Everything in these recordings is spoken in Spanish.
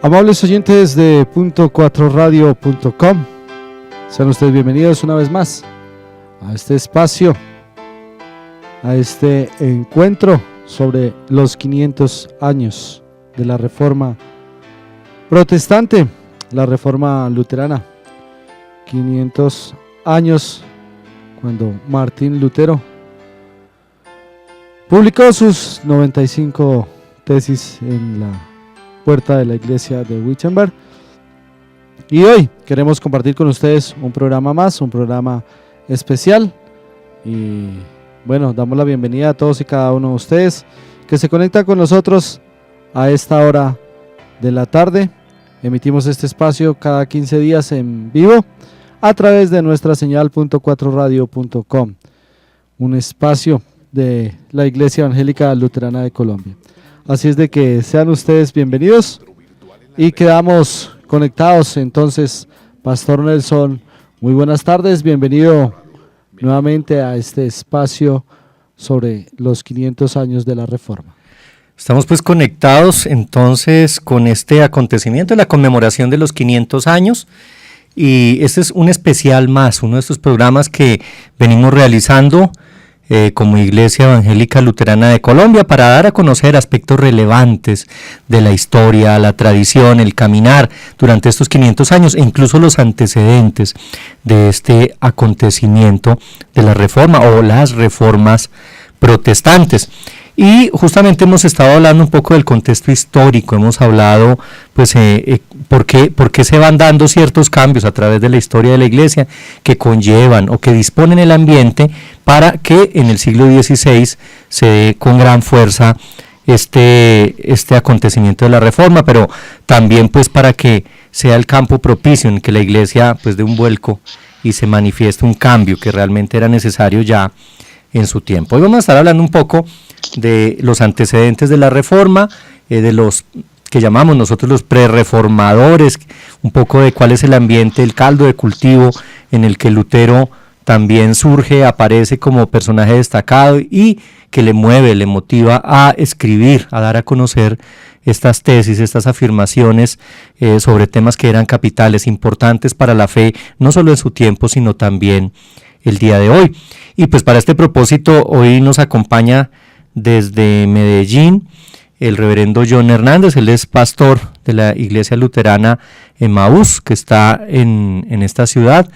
Amables oyentes de .4radio.com, sean ustedes bienvenidos una vez más a este espacio, a este encuentro sobre los 500 años de la Reforma Protestante, la Reforma Luterana. 500 años cuando Martín Lutero publicó sus 95 tesis en la puerta de la iglesia de Wittenberg. Y hoy queremos compartir con ustedes un programa más, un programa especial. Y bueno, damos la bienvenida a todos y cada uno de ustedes que se conectan con nosotros a esta hora de la tarde. Emitimos este espacio cada 15 días en vivo a través de nuestra señal .4radio.com, un espacio de la Iglesia Evangélica Luterana de Colombia. Así es de que sean ustedes bienvenidos y quedamos conectados. Entonces, Pastor Nelson, muy buenas tardes, bienvenido nuevamente a este espacio sobre los 500 años de la Reforma. Estamos pues conectados entonces con este acontecimiento, la conmemoración de los 500 años, y este es un especial más, uno de estos programas que venimos realizando como Iglesia Evangélica Luterana de Colombia para dar a conocer aspectos relevantes de la historia, la tradición, el caminar durante estos 500 años e incluso los antecedentes de este acontecimiento de la Reforma o las reformas protestantes. Y justamente hemos estado hablando un poco del contexto histórico, hemos hablado pues por qué se van dando ciertos cambios a través de la historia de la Iglesia que conllevan o que disponen el ambiente para que en el siglo XVI se dé con gran fuerza este acontecimiento de la Reforma, pero también pues para que sea el campo propicio en que la Iglesia pues dé un vuelco y se manifieste un cambio que realmente era necesario ya en su tiempo. Hoy vamos a estar hablando un poco de los antecedentes de la Reforma, de los que llamamos nosotros los prerreformadores, un poco de cuál es el ambiente, el caldo de cultivo en el que Lutero también surge, aparece como personaje destacado y que le mueve, le motiva a escribir, a dar a conocer estas tesis, estas afirmaciones sobre temas que eran capitales, importantes para la fe, no solo en su tiempo, sino también el día de hoy. Y pues para este propósito hoy nos acompaña desde Medellín el reverendo John Hernández. Él es pastor de la Iglesia Luterana Emmaús, que está en esta ciudad,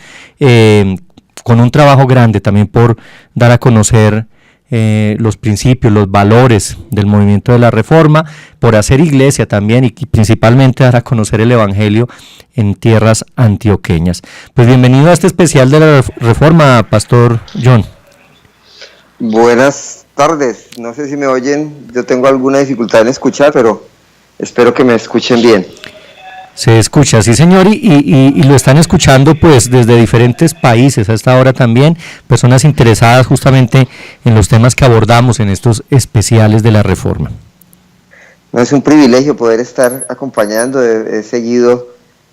con un trabajo grande también por dar a conocer los principios, los valores del movimiento de la Reforma, por hacer iglesia también y principalmente dar a conocer el Evangelio en tierras antioqueñas. Pues bienvenido a este especial de la Reforma, Pastor John. Buenas tardes, no sé si me oyen, yo tengo alguna dificultad en escuchar, pero espero que me escuchen bien. Se escucha, sí señor, y lo están escuchando pues desde diferentes países a esta hora también, personas interesadas justamente en los temas que abordamos en estos especiales de la Reforma. No, es un privilegio poder estar acompañando, he seguido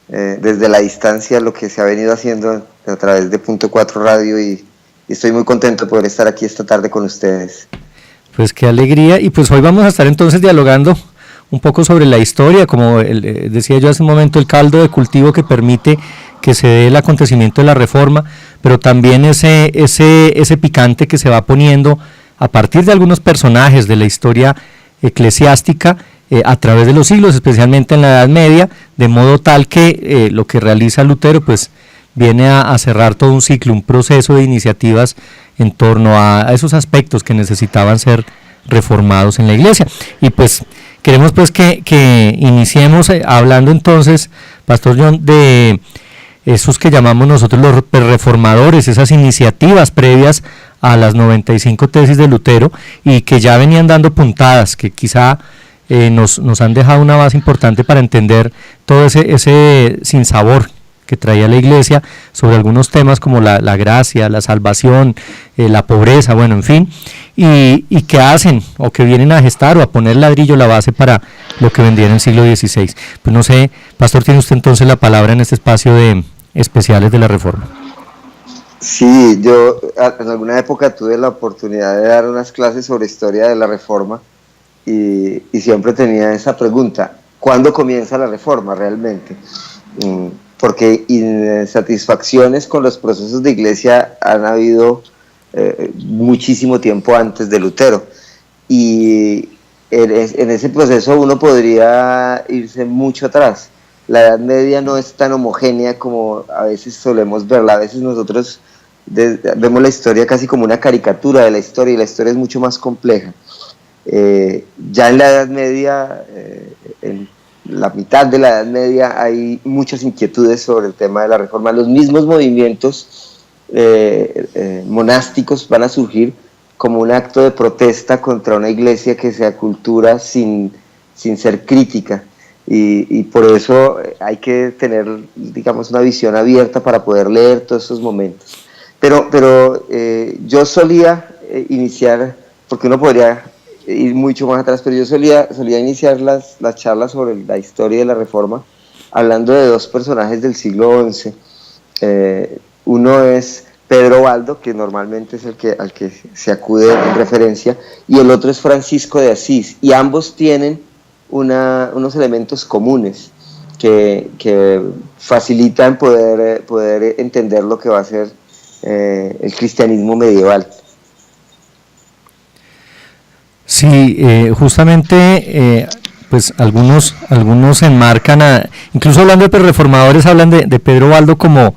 desde la distancia lo que se ha venido haciendo a través de .4 Radio y estoy muy contento de poder estar aquí esta tarde con ustedes. Pues qué alegría, y pues hoy vamos a estar entonces dialogando un poco sobre la historia, como decía yo hace un momento, el caldo de cultivo que permite que se dé el acontecimiento de la Reforma, pero también ese picante que se va poniendo a partir de algunos personajes de la historia eclesiástica a través de los siglos, especialmente en la Edad Media, de modo tal que lo que realiza Lutero pues viene a cerrar todo un ciclo, un proceso de iniciativas en torno a esos aspectos que necesitaban ser reformados en la Iglesia. Y pues queremos pues que iniciemos hablando entonces, Pastor John, de esos que llamamos nosotros los reformadores, esas iniciativas previas a las 95 tesis de Lutero y que ya venían dando puntadas, que quizá nos han dejado una base importante para entender todo ese sinsabor que traía la Iglesia sobre algunos temas como la gracia, la salvación, la pobreza, bueno, en fin, y que hacen o que vienen a gestar o a poner ladrillo la base para lo que vendría en el siglo XVI. Pues no sé, Pastor, tiene usted entonces la palabra en este espacio de especiales de la Reforma. Sí, yo en alguna época tuve la oportunidad de dar unas clases sobre historia de la Reforma y siempre tenía esa pregunta: cuándo comienza la reforma realmente. Porque insatisfacciones con los procesos de iglesia han habido muchísimo tiempo antes de Lutero. Y en ese proceso uno podría irse mucho atrás. La Edad Media no es tan homogénea como a veces solemos verla. A veces nosotros vemos la historia casi como una caricatura de la historia, y la historia es mucho más compleja. Ya en la Edad Media, en la mitad de la Edad Media, hay muchas inquietudes sobre el tema de la reforma. Los mismos movimientos monásticos van a surgir como un acto de protesta contra una iglesia que se acultura sin ser crítica, y por eso hay que tener, digamos, una visión abierta para poder leer todos esos momentos. Pero yo solía iniciar, porque uno podría ir mucho más atrás, pero yo solía iniciar las charlas sobre la historia de la Reforma hablando de dos personajes del siglo XI. Uno es Pedro Baldo, que normalmente es al que se acude en referencia, y el otro es Francisco de Asís, y ambos tienen unos elementos comunes que facilitan poder entender lo que va a ser el cristianismo medieval. Sí, justamente pues algunos enmarcan, incluso hablando de reformadores, hablan de Pedro Baldo como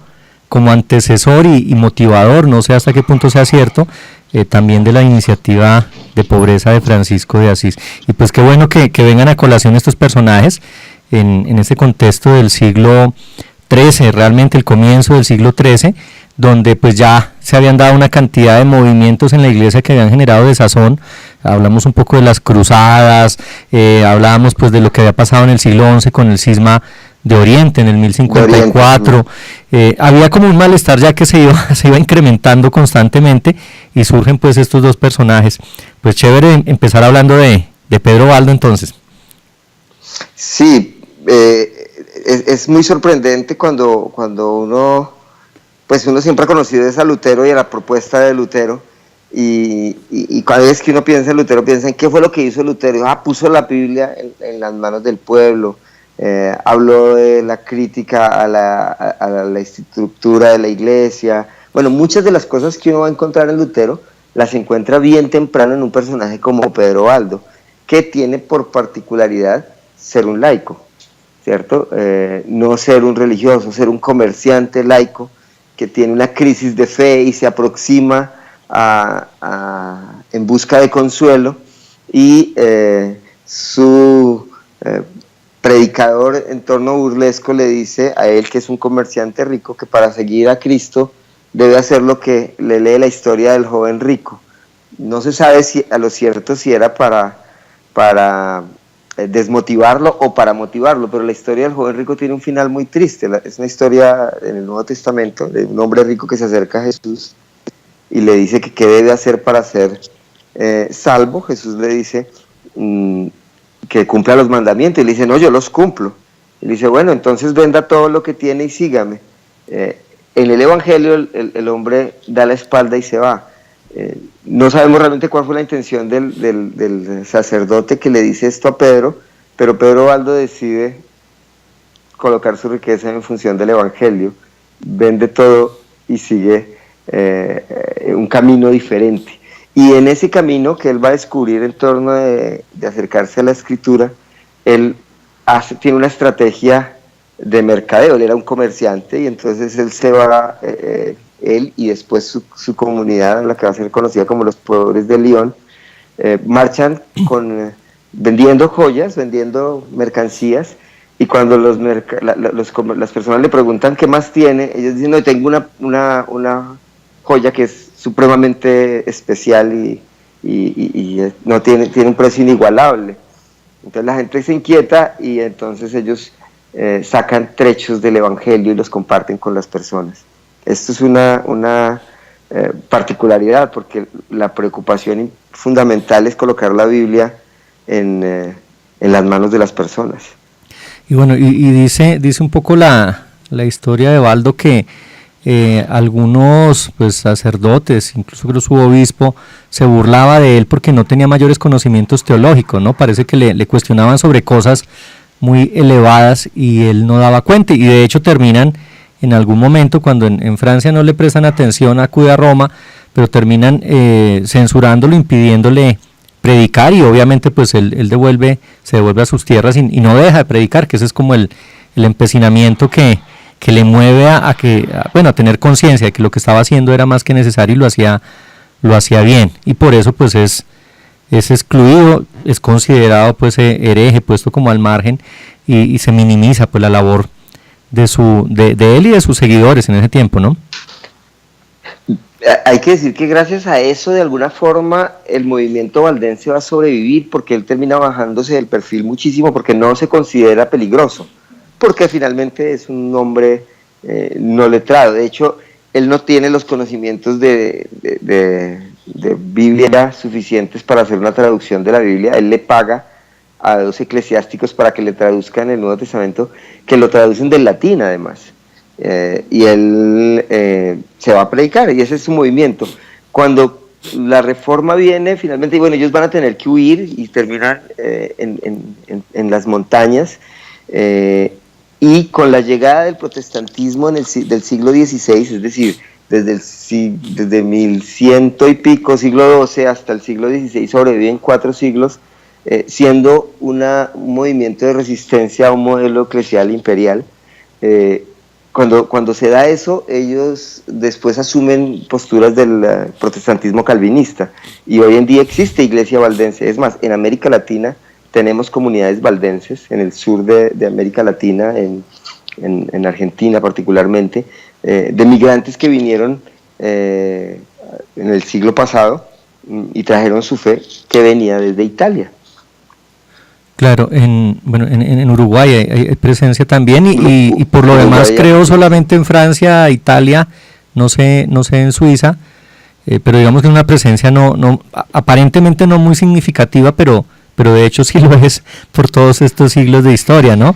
antecesor y motivador, no sé hasta qué punto sea cierto, también de la iniciativa de pobreza de Francisco de Asís. Y pues qué bueno que vengan a colación estos personajes en este contexto del siglo XIII, realmente el comienzo del siglo XIII, donde pues ya se habían dado una cantidad de movimientos en la iglesia que habían generado desazón. Hablamos un poco de las cruzadas, hablábamos pues de lo que había pasado en el siglo XI con el cisma de Oriente en el 1054. Había como un malestar ya que se iba incrementando constantemente, y surgen pues estos dos personajes. Pues chévere empezar hablando de Pedro Baldo entonces. Sí, es muy sorprendente cuando uno siempre ha conocido a Lutero y a la propuesta de Lutero, y cada vez que uno piensa en Lutero, piensa en qué fue lo que hizo Lutero. Puso la Biblia en las manos del pueblo, habló de la crítica a la estructura de la iglesia. Bueno, muchas de las cosas que uno va a encontrar en Lutero las encuentra bien temprano en un personaje como Pedro Baldo, que tiene por particularidad ser un laico, ¿cierto? No ser un religioso, ser un comerciante laico que tiene una crisis de fe y se aproxima en busca de consuelo, y su predicador en torno burlesco le dice a él, que es un comerciante rico, que para seguir a Cristo debe hacer lo que le lee la historia del joven rico. No se sabe a lo cierto si era para desmotivarlo o para motivarlo, pero la historia del joven rico tiene un final muy triste. Es una historia en el Nuevo Testamento de un hombre rico que se acerca a Jesús y le dice que qué debe hacer para ser salvo. Jesús le dice que cumpla los mandamientos, y le dice, no, yo los cumplo. Y le dice, bueno, entonces venda todo lo que tiene y sígame. En el Evangelio el hombre da la espalda y se va. No sabemos realmente cuál fue la intención del sacerdote que le dice esto a Pedro, pero Pedro Baldo decide colocar su riqueza en función del Evangelio, vende todo y sigue un camino diferente. Y en ese camino que él va a descubrir en torno de acercarse a la Escritura, él tiene una estrategia de mercadeo. Él era un comerciante, y entonces él se va, él y después su comunidad, la que va a ser conocida como los pobres de León, marchan vendiendo joyas, vendiendo mercancías, y cuando las personas le preguntan qué más tiene, ellos dicen, no, tengo una joya que es supremamente especial y no tiene un precio inigualable. Entonces la gente se inquieta, y entonces ellos sacan trechos del Evangelio y los comparten con las personas. Esto es una particularidad, porque la preocupación fundamental es colocar la Biblia en las manos de las personas. Y bueno, y dice un poco la historia de Baldo que algunos pues sacerdotes, incluso creo su obispo, se burlaba de él porque no tenía mayores conocimientos teológicos, ¿no? Parece que le cuestionaban sobre cosas muy elevadas y él no daba cuenta, y de hecho terminan en algún momento, cuando en Francia no le prestan atención, acude a Roma, pero terminan censurándolo, impidiéndole predicar, y obviamente pues él se devuelve a sus tierras y no deja de predicar, que ese es como el empecinamiento que le mueve a tener conciencia de que lo que estaba haciendo era más que necesario y lo hacía bien, y por eso pues es excluido, es considerado pues hereje, puesto como al margen, y se minimiza pues la labor de él y de sus seguidores en ese tiempo, ¿no? Hay que decir que gracias a eso, de alguna forma, el movimiento valdense va a sobrevivir, porque él termina bajándose del perfil muchísimo, porque no se considera peligroso, porque finalmente es un hombre no letrado. De hecho, él no tiene los conocimientos de Biblia suficientes para hacer una traducción de la Biblia. Él le paga a 2 eclesiásticos para que le traduzcan el Nuevo Testamento, que lo traducen del latín además. Y él se va a predicar, y ese es su movimiento. Cuando la reforma viene, finalmente, bueno, ellos van a tener que huir y terminan en las montañas, y con la llegada del protestantismo del siglo XVI, es decir, desde 1100 y pico, siglo XII, hasta el siglo XVI, sobreviven 4 siglos, siendo un movimiento de resistencia a un modelo eclesial imperial. Cuando se da eso, ellos después asumen posturas del protestantismo calvinista, y hoy en día existe iglesia valdense. Es más, en América Latina tenemos comunidades valdenses, en el sur de América Latina, en Argentina particularmente, de migrantes que vinieron en el siglo pasado y trajeron su fe, que venía desde Italia. Claro, en Uruguay hay presencia también, y por lo demás creo solamente en Francia, Italia, no sé en Suiza, pero digamos que es una presencia aparentemente no muy significativa, pero de hecho sí lo es por todos estos siglos de historia, ¿no?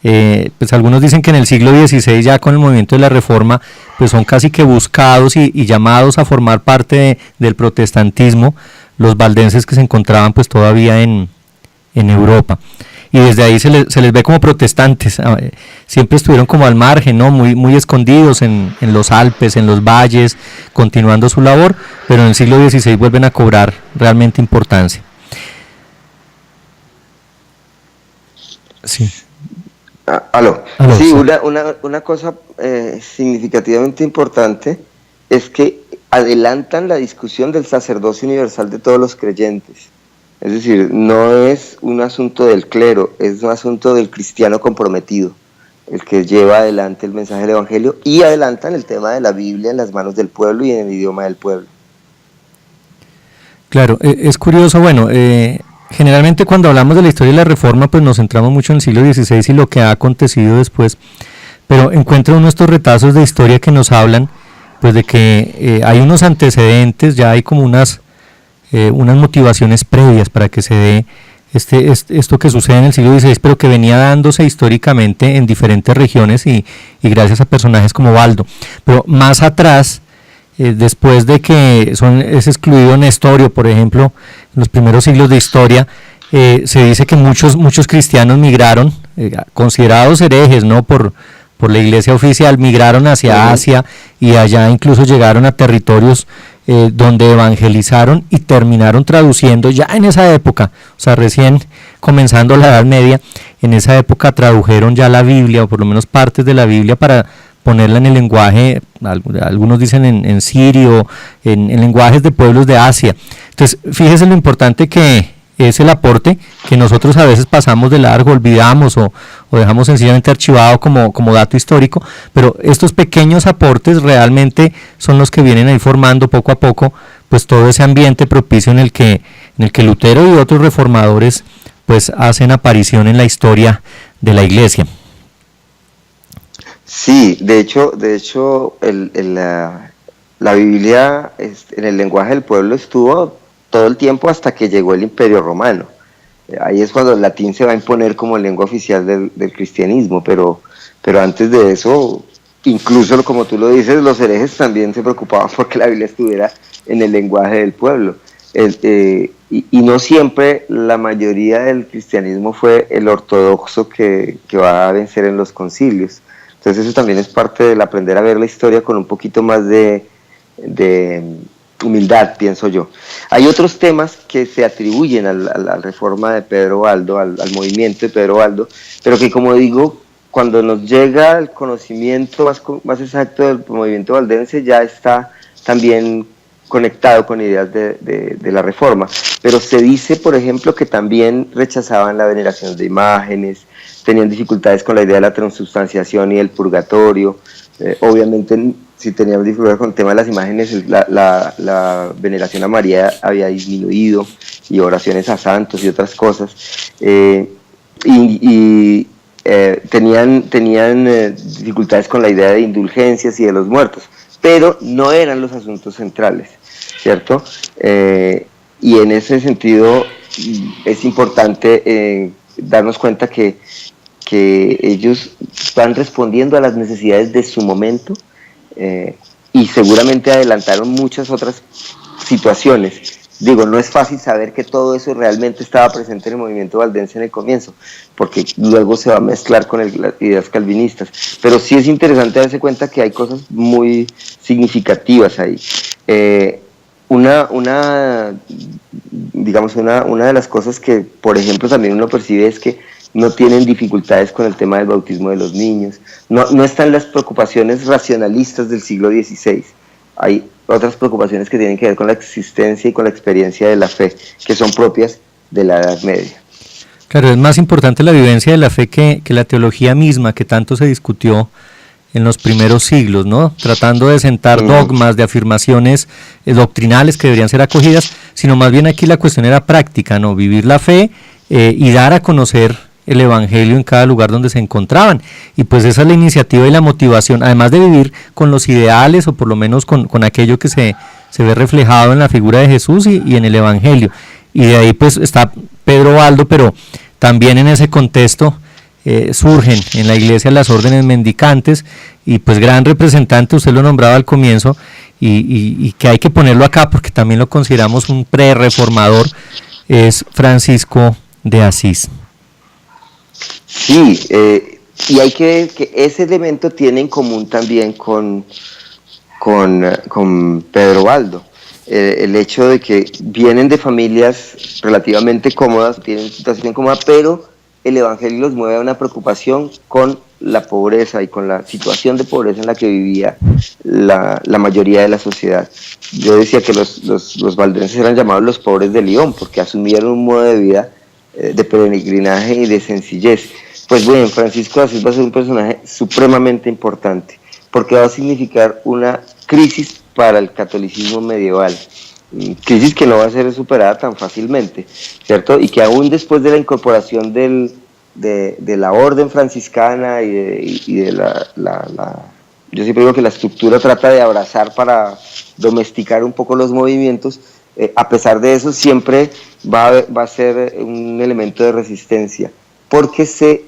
Pues algunos dicen que en el siglo XVI, ya con el movimiento de la Reforma, pues son casi que buscados y llamados a formar parte del protestantismo los valdenses que se encontraban pues todavía en Europa, y desde ahí se les ve como protestantes. Siempre estuvieron como al margen, ¿no? Muy escondidos en los Alpes, en los valles, continuando su labor, pero en el siglo XVI vuelven a cobrar realmente importancia. Sí. Aló, sí, una cosa significativamente importante es que adelantan la discusión del sacerdocio universal de todos los creyentes. Es decir, no es un asunto del clero, es un asunto del cristiano comprometido, el que lleva adelante el mensaje del Evangelio, y adelantan el tema de la Biblia en las manos del pueblo y en el idioma del pueblo. Claro, es curioso, generalmente cuando hablamos de la historia de la Reforma, pues nos centramos mucho en el siglo XVI y lo que ha acontecido después, pero encuentro uno de estos retazos de historia que nos hablan pues de que hay unos antecedentes, ya hay como unas motivaciones previas para que se dé esto que sucede en el siglo XVI, pero que venía dándose históricamente en diferentes regiones y gracias a personajes como Baldo. Pero más atrás, después de que es excluido Nestorio, por ejemplo, en los primeros siglos de historia, se dice que muchos cristianos migraron, considerados herejes, ¿no?, por la iglesia oficial, migraron hacia Asia, y allá incluso llegaron a territorios donde evangelizaron y terminaron traduciendo ya en esa época, o sea, recién comenzando la Edad Media, en esa época tradujeron ya la Biblia, o por lo menos partes de la Biblia, para ponerla en el lenguaje, algunos dicen en sirio, en lenguajes de pueblos de Asia. Entonces, fíjese lo importante que es el aporte, que nosotros a veces pasamos de largo, olvidamos o dejamos sencillamente archivado como dato histórico, pero estos pequeños aportes realmente son los que vienen ahí formando poco a poco pues todo ese ambiente propicio en el que Lutero y otros reformadores pues hacen aparición en la historia de la Iglesia. Sí, de hecho la Biblia en el lenguaje del pueblo estuvo todo el tiempo hasta que llegó el Imperio Romano. Ahí es cuando el latín se va a imponer como lengua oficial del cristianismo, pero antes de eso, incluso como tú lo dices, los herejes también se preocupaban porque la Biblia estuviera en el lenguaje del pueblo. y no siempre la mayoría del cristianismo fue el ortodoxo que va a vencer en los concilios. Entonces eso también es parte del aprender a ver la historia con un poquito más de humildad, pienso yo. Hay otros temas que se atribuyen a la reforma de Pedro Baldo, al movimiento de Pedro Baldo, pero que, como digo, cuando nos llega el conocimiento más exacto del movimiento valdense, ya está también conectado con ideas de la reforma. Pero se dice, por ejemplo, que también rechazaban la veneración de imágenes, tenían dificultades con la idea de la transubstanciación y el purgatorio. Obviamente, si teníamos dificultades con el tema de las imágenes, la veneración a María había disminuido, y oraciones a santos y otras cosas. Tenían dificultades con la idea de indulgencias y de los muertos, pero no eran los asuntos centrales, ¿cierto? Y en ese sentido es importante darnos cuenta que ellos están respondiendo a las necesidades de su momento, y seguramente adelantaron muchas otras situaciones. Digo, no es fácil saber que todo eso realmente estaba presente en el movimiento valdense en el comienzo, porque luego se va a mezclar con las ideas calvinistas, pero sí es interesante darse cuenta que hay cosas muy significativas ahí. Una de las cosas que, por ejemplo, también uno percibe es que no tienen dificultades con el tema del bautismo de los niños, no están las preocupaciones racionalistas del siglo XVI, hay otras preocupaciones que tienen que ver con la existencia y con la experiencia de la fe, que son propias de la Edad Media. Claro, es más importante la vivencia de la fe que la teología misma, que tanto se discutió en los primeros siglos, ¿no? Tratando de sentar dogmas, de afirmaciones doctrinales que deberían ser acogidas, sino más bien aquí la cuestión era práctica, ¿no? Vivir la fe y dar a conocer el evangelio en cada lugar donde se encontraban, y pues esa es la iniciativa y la motivación, además de vivir con los ideales, o por lo menos con aquello que se ve reflejado en la figura de Jesús y en el evangelio, y de ahí pues está Pedro Baldo, pero también en ese contexto surgen en la iglesia las órdenes mendicantes, y pues gran representante, usted lo nombraba al comienzo, y que hay que ponerlo acá porque también lo consideramos un pre-reformador, es Francisco de Asís. Sí, y hay que ver que ese elemento tiene en común también con Pedro Baldo, el hecho de que vienen de familias relativamente cómodas, tienen situación cómoda, pero el evangelio los mueve a una preocupación con la pobreza y con la situación de pobreza en la que vivía la mayoría de la sociedad. Yo decía que los valdenses eran llamados los pobres de León, porque asumieron un modo de vida de peregrinaje y de sencillez. Pues bien, Francisco de Asís va a ser un personaje supremamente importante, porque va a significar una crisis para el catolicismo medieval, crisis que no va a ser superada tan fácilmente, ¿cierto? Y que aún después de la incorporación de la orden franciscana y de yo siempre digo que la estructura trata de abrazar para domesticar un poco los movimientos, a pesar de eso siempre va a ser un elemento de resistencia, porque se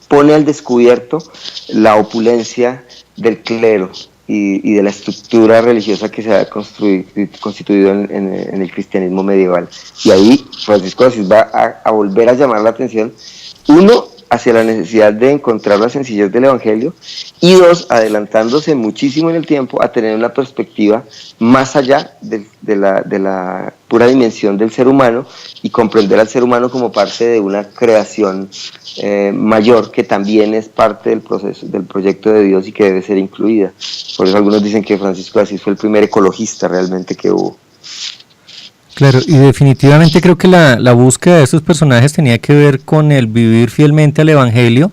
pone al descubierto la opulencia del clero y de la estructura religiosa que se ha constituido en el cristianismo medieval. Y ahí Francisco de Asís va a volver a llamar la atención, uno, hacia la necesidad de encontrar la sencillez del evangelio, y dos, adelantándose muchísimo en el tiempo a tener una perspectiva más allá de la pura dimensión del ser humano, y comprender al ser humano como parte de una creación mayor, que también es parte del proceso, del proyecto de Dios, y que debe ser incluida. Por eso algunos dicen que Francisco de Asís fue el primer ecologista realmente que hubo. Claro, y definitivamente creo que la búsqueda de estos personajes tenía que ver con el vivir fielmente al evangelio.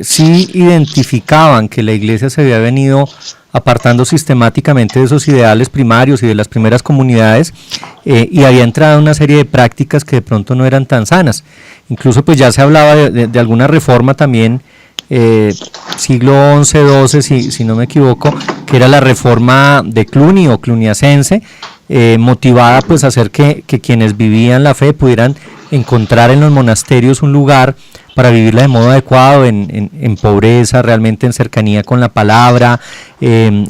Sí identificaban que la iglesia se había venido apartando sistemáticamente de esos ideales primarios y de las primeras comunidades, y había entrado en una serie de prácticas que de pronto no eran tan sanas. Incluso pues ya se hablaba de alguna reforma también, siglo XI-XII, si no me equivoco, que era la reforma de Cluny o cluniacense, motivada pues a hacer que quienes vivían la fe pudieran encontrar en los monasterios un lugar para vivirla de modo adecuado, en pobreza, realmente en cercanía con la palabra,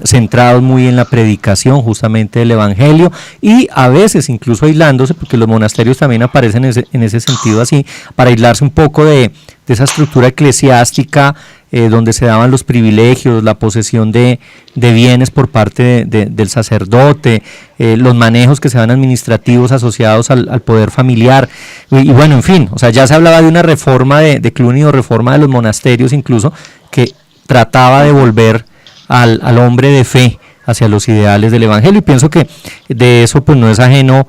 centrados muy en la predicación justamente del Evangelio, y a veces incluso aislándose, porque los monasterios también aparecen en ese sentido así, para aislarse un poco de esa estructura eclesiástica, donde se daban los privilegios, la posesión de bienes por parte del sacerdote, los manejos que se dan administrativos asociados al poder familiar, y bueno, en fin, o sea, ya se hablaba de una reforma de Cluny, o reforma de los monasterios incluso, que trataba de volver al hombre de fe hacia los ideales del Evangelio, y pienso que de eso pues no es ajeno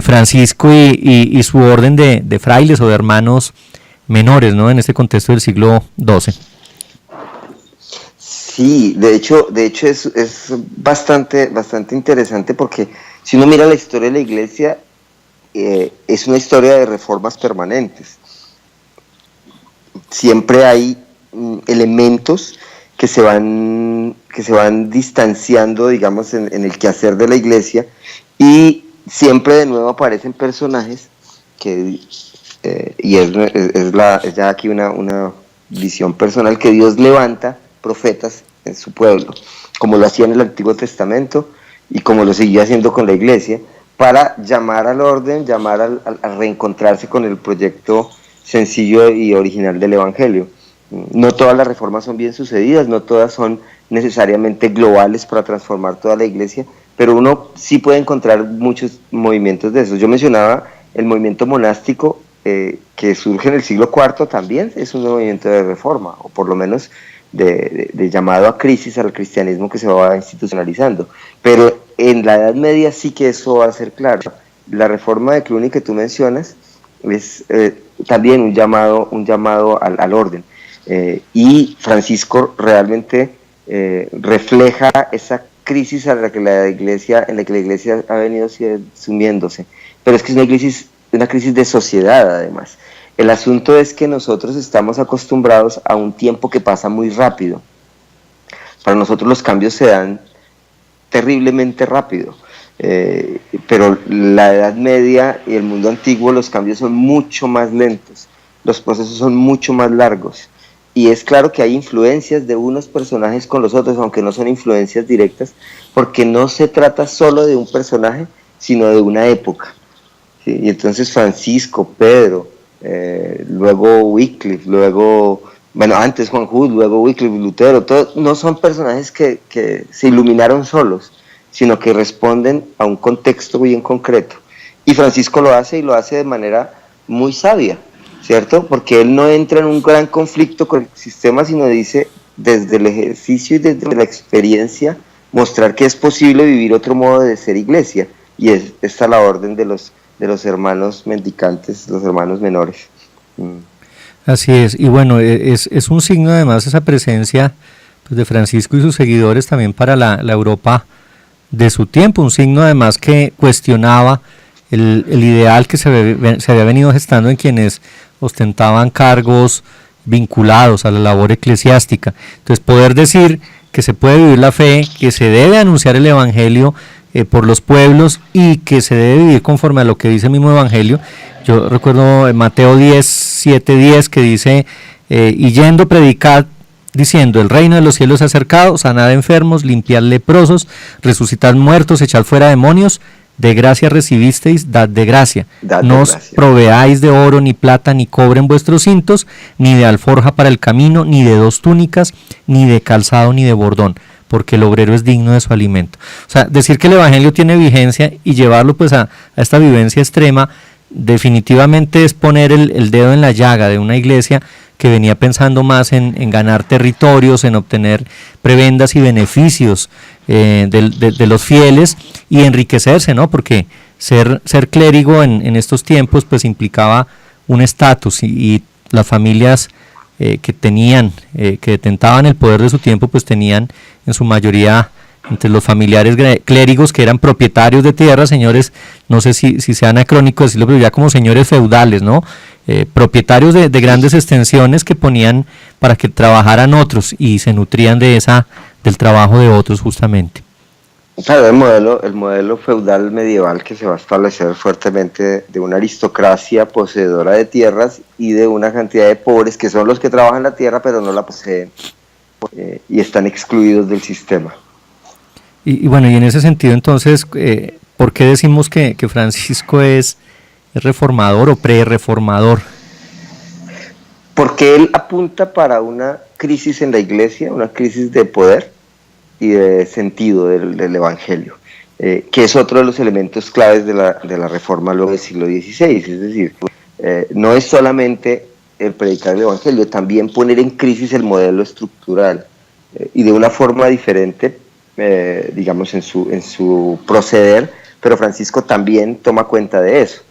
Francisco y su orden de frailes o de hermanos menores, ¿no?, en este contexto del siglo XII. Sí, de hecho es bastante interesante, porque si uno mira la historia de la Iglesia, es una historia de reformas permanentes. Siempre hay elementos que se van distanciando, digamos, en el quehacer de la Iglesia, y siempre de nuevo aparecen personajes que, y es ya aquí una visión personal, que Dios levanta profetas en su pueblo, como lo hacía en el Antiguo Testamento y como lo siguió haciendo con la Iglesia, para llamar al orden, llamar a reencontrarse con el proyecto sencillo y original del Evangelio. No todas las reformas son bien sucedidas, no todas son necesariamente globales para transformar toda la Iglesia, pero uno sí puede encontrar muchos movimientos de esos. Yo mencionaba el movimiento monástico, que surge en el siglo IV, también es un movimiento de reforma, o por lo menos de llamado a crisis al cristianismo que se va institucionalizando. Pero en la Edad Media sí que eso va a ser claro. La reforma de Cluny que tú mencionas es también un llamado al orden, y Francisco realmente refleja esa crisis en la que la Iglesia ha venido sumiéndose, pero es que es una crisis de sociedad además. El asunto es que nosotros estamos acostumbrados a un tiempo que pasa muy rápido. Para nosotros los cambios se dan terriblemente rápido, pero la Edad Media y el mundo antiguo, los cambios son mucho más lentos, los procesos son mucho más largos, y es claro que hay influencias de unos personajes con los otros, aunque no son influencias directas, porque no se trata solo de un personaje, sino de una época, ¿sí? Y entonces Francisco, Pedro, luego Wycliffe, antes Juan Hus, luego Wycliffe, Lutero, todos no son personajes que se iluminaron solos, sino que responden a un contexto bien concreto. Y Francisco lo hace, y lo hace de manera muy sabia, ¿cierto? Porque él no entra en un gran conflicto con el sistema, sino dice, desde el ejercicio y desde la experiencia, mostrar que es posible vivir otro modo de ser iglesia, y esta la orden de los hermanos mendicantes, los hermanos menores. Así es, y bueno, es un signo además esa presencia, pues, de Francisco y sus seguidores también para la Europa de su tiempo, un signo además que cuestionaba el ideal que se había venido gestando en quienes ostentaban cargos vinculados a la labor eclesiástica. Entonces, poder decir que se puede vivir la fe, que se debe anunciar el Evangelio por los pueblos, y que se debe vivir conforme a lo que dice el mismo Evangelio. Yo recuerdo en Mateo 7:10 que dice, y yendo predicad, diciendo, el reino de los cielos se ha acercado, sanad enfermos, limpiad leprosos, resucitad muertos, echad fuera demonios, de gracia recibisteis, dad de gracia. No os proveáis de oro, ni plata, ni cobre en vuestros cintos, ni de alforja para el camino, ni de 2 túnicas, ni de calzado, ni de bordón, porque el obrero es digno de su alimento. O sea, decir que el Evangelio tiene vigencia y llevarlo pues a esta vivencia extrema, definitivamente es poner el dedo en la llaga de una iglesia que venía pensando más en ganar territorios, en obtener prebendas y beneficios de los fieles, y enriquecerse, ¿no? Porque ser clérigo en estos tiempos pues implicaba un estatus, y las familias que detentaban el poder de su tiempo, pues tenían en su mayoría entre los familiares clérigos que eran propietarios de tierras, señores, no sé si sea anacrónico decirlo, pero ya como señores feudales, ¿no? Propietarios de grandes extensiones que ponían para que trabajaran otros y se nutrían del trabajo de otros justamente. Claro, el modelo feudal medieval que se va a establecer fuertemente de una aristocracia poseedora de tierras y de una cantidad de pobres que son los que trabajan la tierra pero no la poseen, y están excluidos del sistema. Y bueno, y en ese sentido entonces, ¿por qué decimos que Francisco es reformador o pre-reformador? Porque él apunta para una crisis en la iglesia, una crisis de poder y de sentido del Evangelio, que es otro de los elementos claves de la reforma luego del siglo XVI. Es decir, no es solamente el predicar el Evangelio, también poner en crisis el modelo estructural, y de una forma diferente, digamos, en su proceder, pero Francisco también toma cuenta de eso.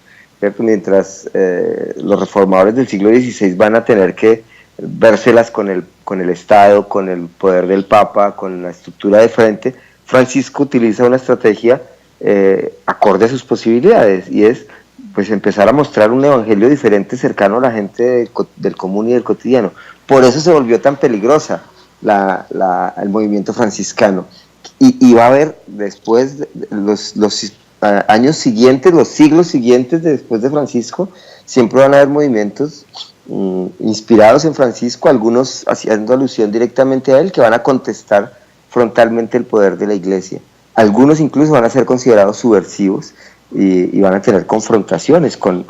Mientras los reformadores del siglo XVI van a tener que vérselas con el Estado, con el poder del Papa, con la estructura de frente, Francisco utiliza una estrategia acorde a sus posibilidades, y es pues empezar a mostrar un evangelio diferente, cercano a la gente del común y del cotidiano. Por eso se volvió tan peligrosa el movimiento franciscano, y va a haber después los años siguientes, los siglos siguientes después de Francisco, siempre van a haber movimientos inspirados en Francisco, algunos haciendo alusión directamente a él, que van a contestar frontalmente el poder de la iglesia. Algunos incluso van a ser considerados subversivos y van a tener confrontaciones con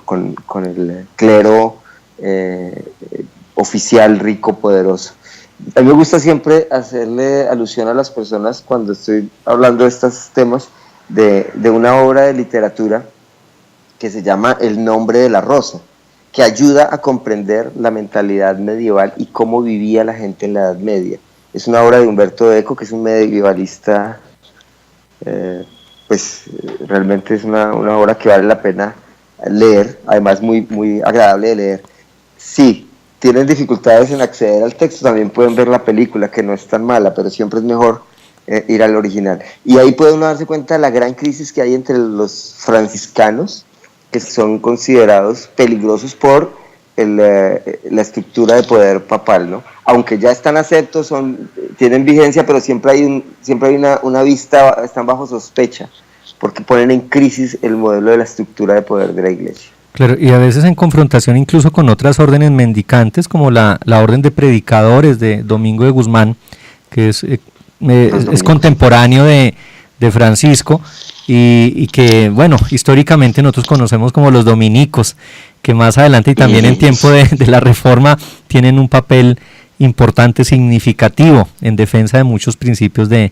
el clero oficial, rico, poderoso. A mí me gusta siempre hacerle alusión a las personas cuando estoy hablando de estos temas, de una obra de literatura que se llama El nombre de la rosa, que ayuda a comprender la mentalidad medieval y cómo vivía la gente en la Edad Media. Es una obra de Humberto Eco, que es un medievalista, pues realmente es una obra que vale la pena leer, además muy, muy agradable de leer. Sí, tienen dificultades en acceder al texto, también pueden ver la película, que no es tan mala, pero siempre es mejor ir al original. Y ahí puede uno darse cuenta de la gran crisis que hay entre los franciscanos, que son considerados peligrosos por la estructura de poder papal, ¿no? Aunque ya están aceptos, tienen vigencia, pero siempre hay una vista, están bajo sospecha, porque ponen en crisis el modelo de la estructura de poder de la iglesia. Claro, y a veces en confrontación incluso con otras órdenes mendicantes, como la orden de predicadores de Domingo de Guzmán, que es contemporáneo de Francisco, y que, bueno, históricamente nosotros conocemos como los dominicos, que más adelante y también en tiempo de la Reforma tienen un papel importante, significativo, en defensa de muchos principios de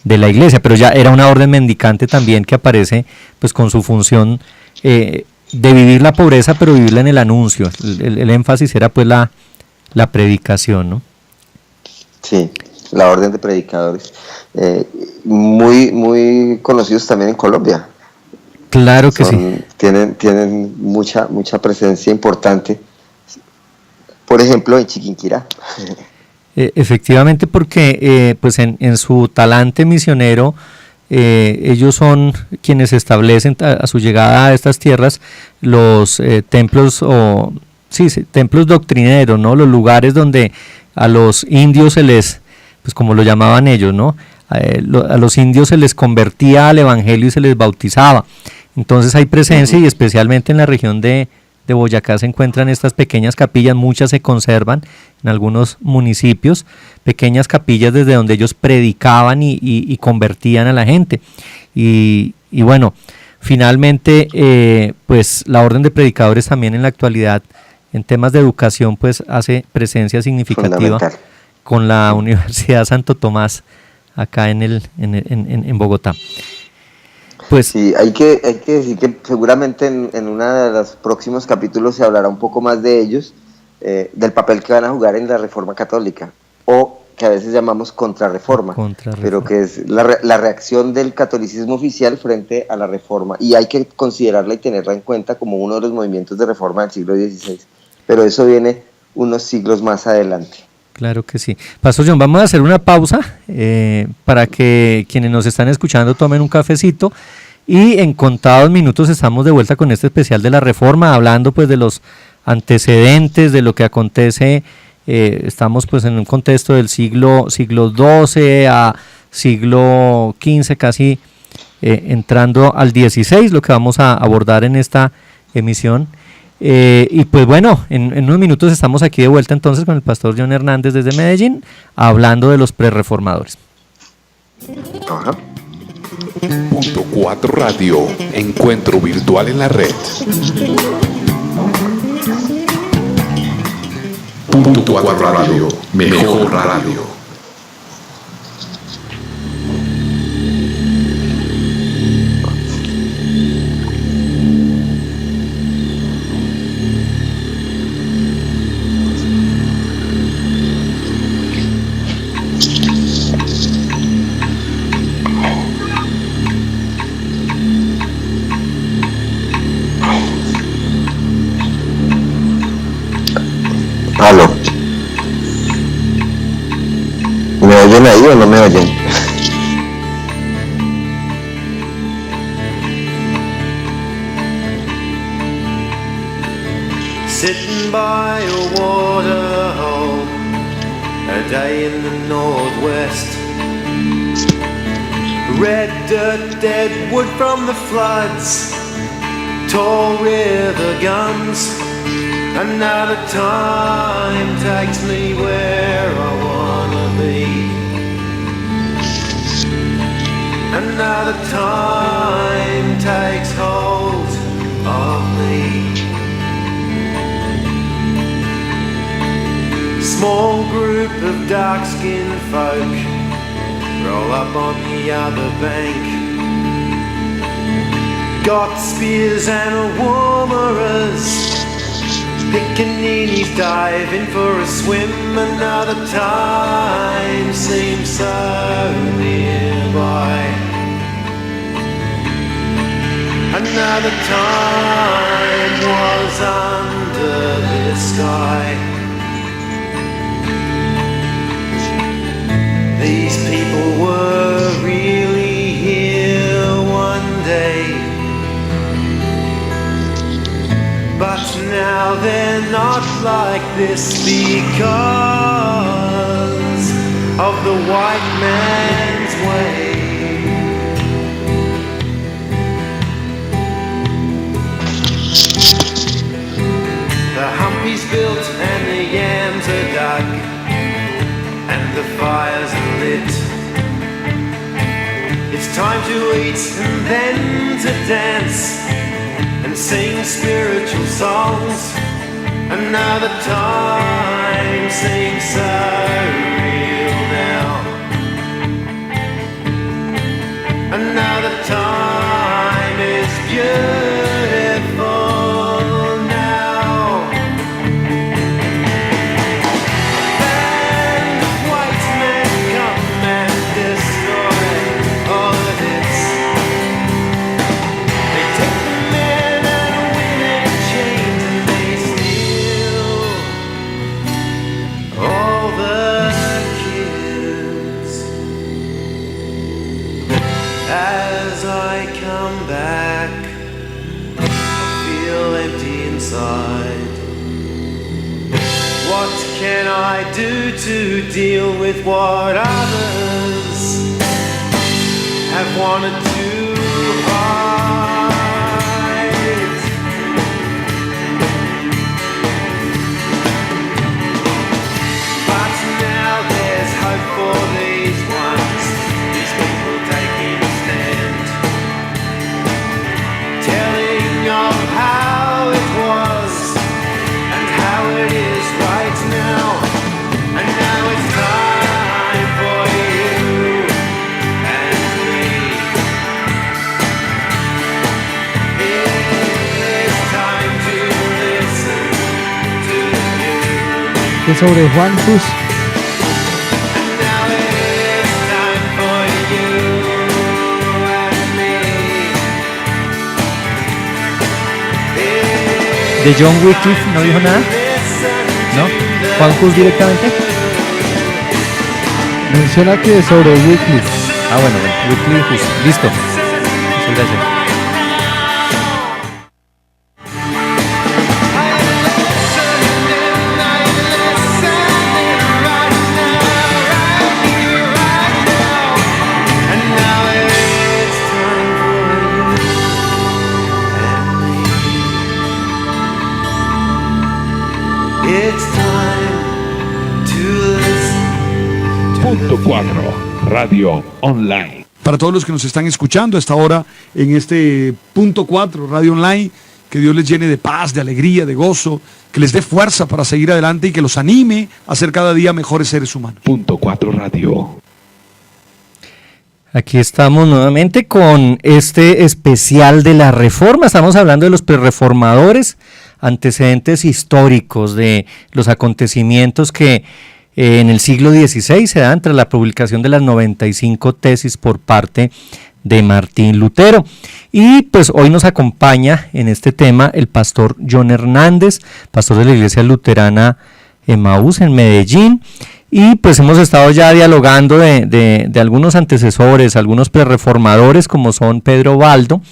la iglesia, pero ya era una orden mendicante también que aparece pues con su función de vivir la pobreza, pero vivirla en el anuncio. El énfasis era pues la predicación, ¿no? Sí, la orden de predicadores, muy, muy conocidos también en Colombia. Claro que sí. Tienen mucha presencia importante, por ejemplo en Chiquinquirá. Efectivamente, porque pues en su talante misionero, ellos son quienes establecen a su llegada a estas tierras los templos, templos doctrineros, ¿no? Los lugares donde a los indios se les, pues como lo llamaban ellos, ¿no? A los indios se les convertía al evangelio y se les bautizaba. Entonces hay presencia, y especialmente en la región de Boyacá se encuentran estas pequeñas capillas, muchas se conservan en algunos municipios, pequeñas capillas desde donde ellos predicaban y convertían a la gente. Y bueno, finalmente pues la orden de predicadores también en la actualidad en temas de educación pues hace presencia significativa con la Universidad Santo Tomás acá en Bogotá. Pues sí, hay que decir que seguramente en uno de los próximos capítulos se hablará un poco más de ellos, del papel que van a jugar en la Reforma Católica, o que a veces llamamos contrarreforma, pero que es la reacción del catolicismo oficial frente a la Reforma, y hay que considerarla y tenerla en cuenta como uno de los movimientos de reforma del siglo XVI, pero eso viene unos siglos más adelante. Claro que sí. Pastor John, vamos a hacer una pausa para que quienes nos están escuchando tomen un cafecito, y en contados minutos estamos de vuelta con este especial de la Reforma, hablando pues de los antecedentes, de lo que acontece. Estamos pues en un contexto del siglo XII a siglo XV, casi entrando al XVI, lo que vamos a abordar en esta emisión. Y pues bueno, en unos minutos estamos aquí de vuelta entonces con el pastor John Hernández desde Medellín, hablando de los prerreformadores. Ajá. Punto 4 Radio, encuentro virtual en la red. Punto 4 Radio, mejor radio. Aló. ¿Me oyen ahí o no me oyen? Sitting by a water hole, a day in the northwest. Red dirt, dead wood from the floods, tall river guns. Another time takes me where I wanna be. Another time takes hold of me. Small group of dark-skinned folk roll up on the other bank. Got spears and warmerers, Pickaninnies dive in for a swim. Another time seems so nearby. Another time was under this sky. These people were really here one day, but now they're not like this because of the white man's way. The humpy's built and the yams are dug and the fires are lit. It's time to eat and then to dance and sing spiritual songs. Another time seems so real now. Another time is beautiful now. And white men come and destroy all of it. They take the men and women in chains and they steal all the kids. As I come back, I feel empty inside. What can I do to deal with what others have wanted to hide? But now there's hope for these ones, these people taking a stand, telling of how it was and how it is right now. And now it's time for you and me. It's time to listen to you. Que sobre Juan Cruz. And now it's time for you and me. ¿De John Wycliffe no dijo nada? ¿No? ¿Juan Cruz directamente? Menciona que sobre Wycliffe. Ah, bueno, Wycliffe, listo. Muchas gracias. Punto 4 Radio Online. Para todos los que nos están escuchando a esta hora en este Punto 4 Radio Online, que Dios les llene de paz, de alegría, de gozo, que les dé fuerza para seguir adelante y que los anime a ser cada día mejores seres humanos. Punto 4 Radio. Aquí estamos nuevamente con este especial de la Reforma. Estamos hablando de los prerreformadores, antecedentes históricos de los acontecimientos que en el siglo XVI se dan tras la publicación de las 95 tesis por parte de Martín Lutero. Y pues hoy nos acompaña en este tema el pastor John Hernández, pastor de la Iglesia Luterana Emaús en Medellín. Y pues hemos estado ya dialogando de algunos antecesores, algunos prerreformadores como son Pedro Baldo,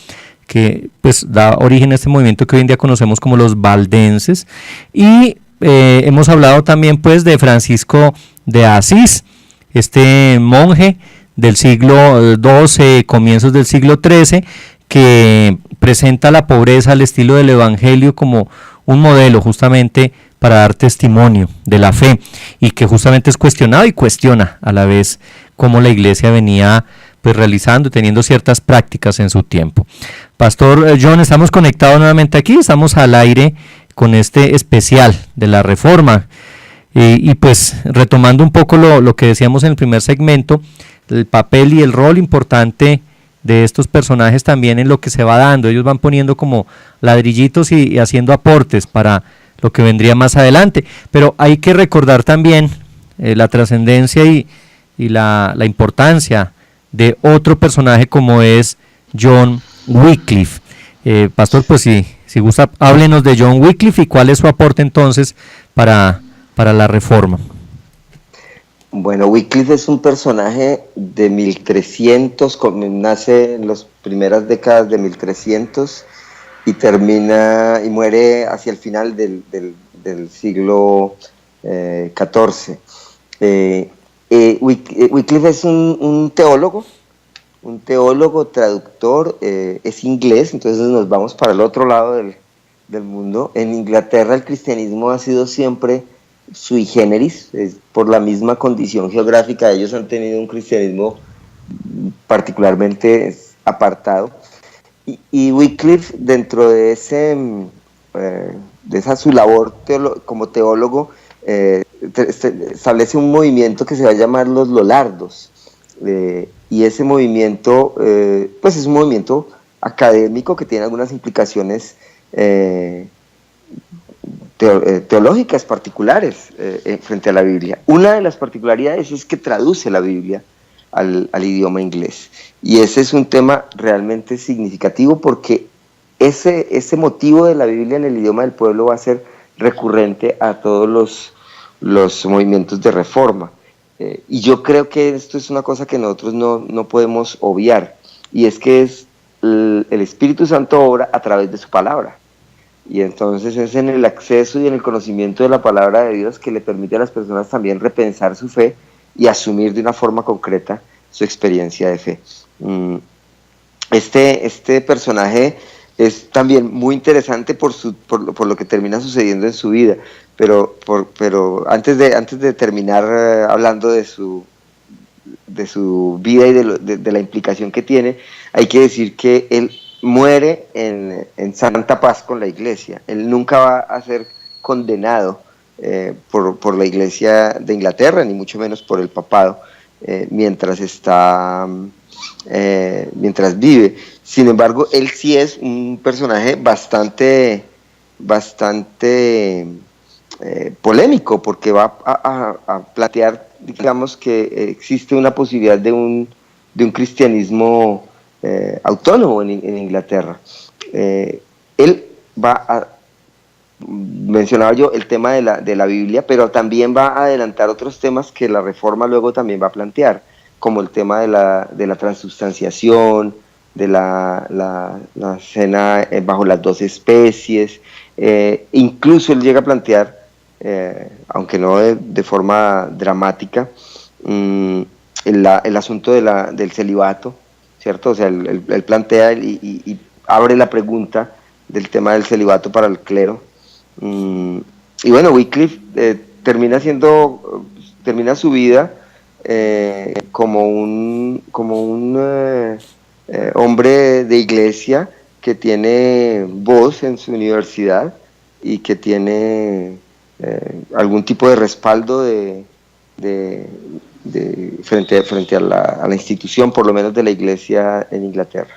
que pues da origen a este movimiento que hoy en día conocemos como los valdenses, y hemos hablado también pues de Francisco de Asís, este monje del siglo XII, comienzos del siglo XIII, que presenta la pobreza al estilo del Evangelio como un modelo justamente para dar testimonio de la fe, y que justamente es cuestionado y cuestiona a la vez cómo la iglesia venía pues realizando y teniendo ciertas prácticas en su tiempo. Pastor John, estamos conectados nuevamente aquí, estamos al aire con este especial de la Reforma, y pues retomando un poco lo que decíamos en el primer segmento, el papel y el rol importante de estos personajes también en lo que se va dando. Ellos van poniendo como ladrillitos y haciendo aportes para lo que vendría más adelante, pero hay que recordar también la trascendencia y la importancia de otro personaje como es John Wycliffe. Pastor, pues si gusta, háblenos de John Wycliffe y cuál es su aporte entonces para la Reforma. Bueno, Wycliffe es un personaje de 1300, nace en las primeras décadas de 1300 y termina y muere hacia el final del siglo XIV. Wycliffe es un teólogo, traductor, es inglés, entonces nos vamos para el otro lado del mundo. En Inglaterra el cristianismo ha sido siempre sui generis, por la misma condición geográfica. Ellos han tenido un cristianismo particularmente apartado, y Wycliffe, dentro de esa su labor como teólogo, establece un movimiento que se va a llamar los Lollardos, y ese movimiento pues es un movimiento académico que tiene algunas implicaciones teológicas particulares frente a la Biblia. Una de las particularidades es que traduce la Biblia al idioma inglés, y ese es un tema realmente significativo, porque ese motivo de la Biblia en el idioma del pueblo va a ser recurrente a todos los movimientos de reforma, y yo creo que esto es una cosa que nosotros no podemos obviar, y es que es el Espíritu Santo obra a través de su palabra. Y entonces es en el acceso y en el conocimiento de la palabra de Dios que le permite a las personas también repensar su fe y asumir de una forma concreta su experiencia de fe. Este personaje es también muy interesante por lo que termina sucediendo en su vida, pero antes de terminar hablando de su vida y de la implicación que tiene, hay que decir que él muere en santa paz con la iglesia. Él nunca va a ser condenado por la iglesia de Inglaterra, ni mucho menos por el papado, mientras vive. Sin embargo, él sí es un personaje bastante polémico, porque va a plantear, digamos, que existe una posibilidad de un cristianismo autónomo en Inglaterra. Él mencionaba yo el tema de la Biblia, pero también va a adelantar otros temas que la Reforma luego también va a plantear, como el tema de la transubstanciación, de la cena bajo las 12 especies. Incluso él llega a plantear, aunque no de forma dramática, el asunto del celibato, ¿cierto? O sea, él plantea y abre la pregunta del tema del celibato para el clero. Y bueno, Wycliffe termina su vida como un hombre de iglesia que tiene voz en su universidad y que tiene algún tipo de respaldo frente a la institución, por lo menos de la iglesia en Inglaterra.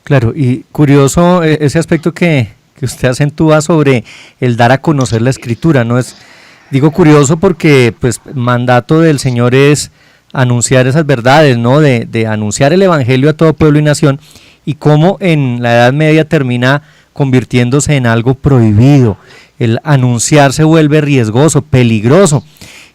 Claro, y curioso ese aspecto que usted acentúa sobre el dar a conocer la escritura, ¿no? Digo curioso porque pues mandato del Señor es anunciar esas verdades, ¿no? De anunciar el evangelio a todo pueblo y nación, y cómo en la Edad Media termina convirtiéndose en algo prohibido. El anunciar se vuelve riesgoso, peligroso,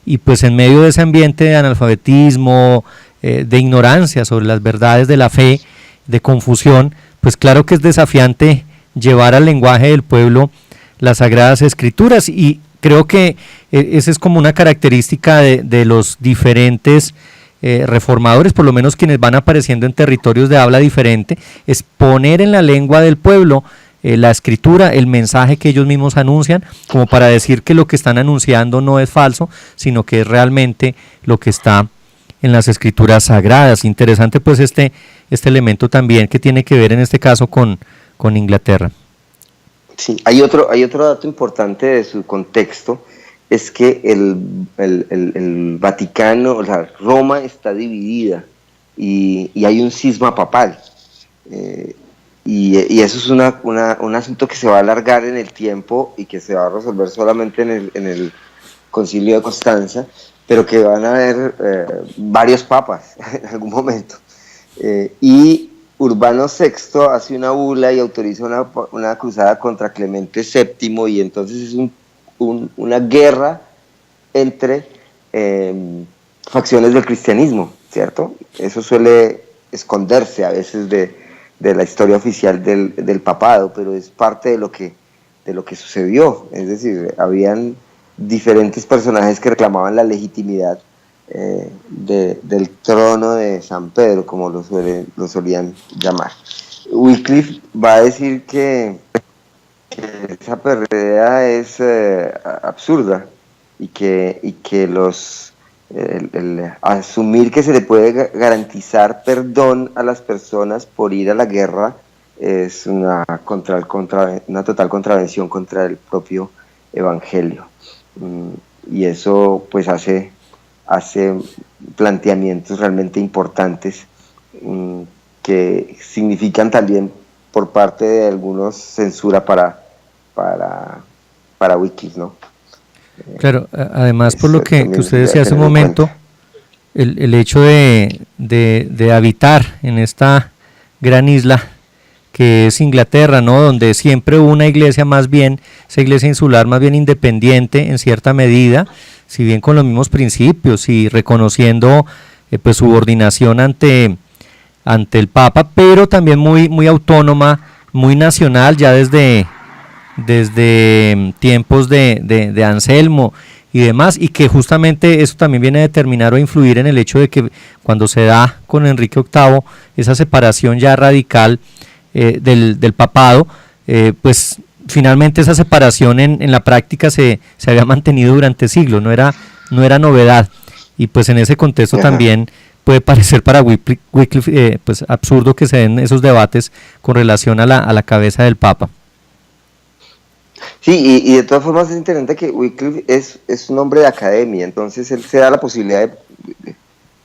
y pues en medio de ese ambiente de analfabetismo, de ignorancia sobre las verdades de la fe, de confusión, pues claro que es desafiante llevar al lenguaje del pueblo las Sagradas Escrituras, y creo que esa es como una característica de los diferentes reformadores, por lo menos quienes van apareciendo en territorios de habla diferente, es poner en la lengua del pueblo la escritura, el mensaje que ellos mismos anuncian, como para decir que lo que están anunciando no es falso, sino que es realmente lo que está en las escrituras sagradas. Interesante pues este elemento también que tiene que ver en este caso con Inglaterra. Sí, hay otro dato importante de su contexto, es que el Vaticano, o sea, Roma está dividida y hay un cisma papal, y eso es un asunto que se va a alargar en el tiempo y que se va a resolver solamente en el Concilio de Constanza, pero que van a haber varios papas en algún momento, y Urbano VI hace una bula y autoriza una cruzada contra Clemente VII, y entonces es una guerra entre facciones del cristianismo, ¿cierto? Eso suele esconderse a veces de la historia oficial del papado, pero es parte de lo que sucedió. Es decir, habían diferentes personajes que reclamaban la legitimidad del trono de San Pedro, como lo solían llamar. Wycliffe va a decir que esa pérdida es absurda, y que el asumir que se le puede garantizar perdón a las personas por ir a la guerra es una total contravención contra el propio evangelio, y eso pues hace planteamientos realmente importantes, que significan también por parte de algunos censura para Wycliffe, ¿no? Claro, además por lo que usted decía hace un momento, el hecho de habitar en esta gran isla que es Inglaterra, ¿no? Donde siempre hubo una iglesia esa iglesia insular más bien independiente en cierta medida, si bien con los mismos principios y reconociendo pues subordinación ante el Papa, pero también muy autónoma, muy nacional, ya desde tiempos de Anselmo y demás, y que justamente eso también viene a determinar o a influir en el hecho de que cuando se da con Enrique VIII esa separación ya radical del papado, pues finalmente esa separación en la práctica se había mantenido durante siglos, no era novedad, y pues en ese contexto también puede parecer para Wycliffe pues absurdo que se den esos debates con relación a la cabeza del Papa. Sí, y de todas formas es interesante que Wycliffe es un hombre de academia, entonces él se da la posibilidad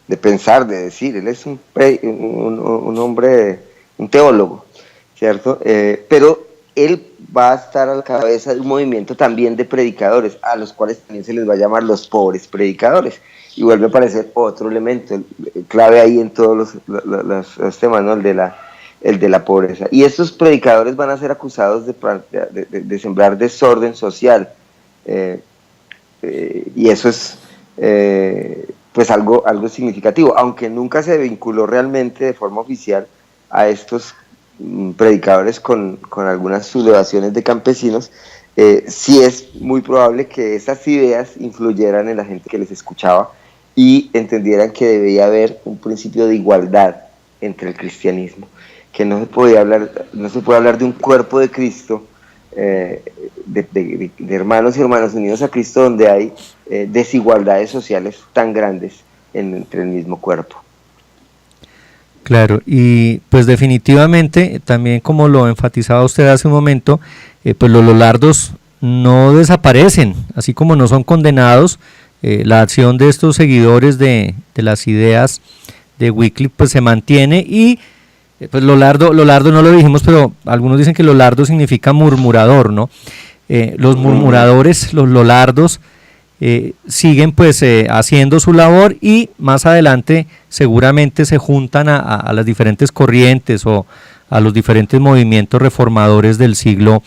de pensar, de decir, él es un hombre, un teólogo, ¿cierto? Pero él va a estar a la cabeza de un movimiento también de predicadores, a los cuales también se les va a llamar los pobres predicadores, y vuelve a aparecer otro elemento clave ahí en todos los temas, ¿no? El de la pobreza. Y estos predicadores van a ser acusados de sembrar desorden social, y eso es pues algo significativo, aunque nunca se vinculó realmente de forma oficial a estos predicadores con algunas sublevaciones de campesinos. Sí es muy probable que esas ideas influyeran en la gente que les escuchaba y entendieran que debía haber un principio de igualdad entre el cristianismo, que no se puede hablar de un cuerpo de Cristo, de hermanos y hermanas unidos a Cristo, donde hay desigualdades sociales tan grandes entre el mismo cuerpo. Claro, y pues definitivamente, también como lo enfatizaba usted hace un momento, pues los lolardos no desaparecen, así como no son condenados. La acción de estos seguidores de las ideas de Wycliffe pues se mantiene, y pues Lolardo no lo dijimos, pero algunos dicen que Lolardo significa murmurador, ¿no? Los murmuradores, los lolardos, siguen pues haciendo su labor, y más adelante seguramente se juntan a las diferentes corrientes o a los diferentes movimientos reformadores del siglo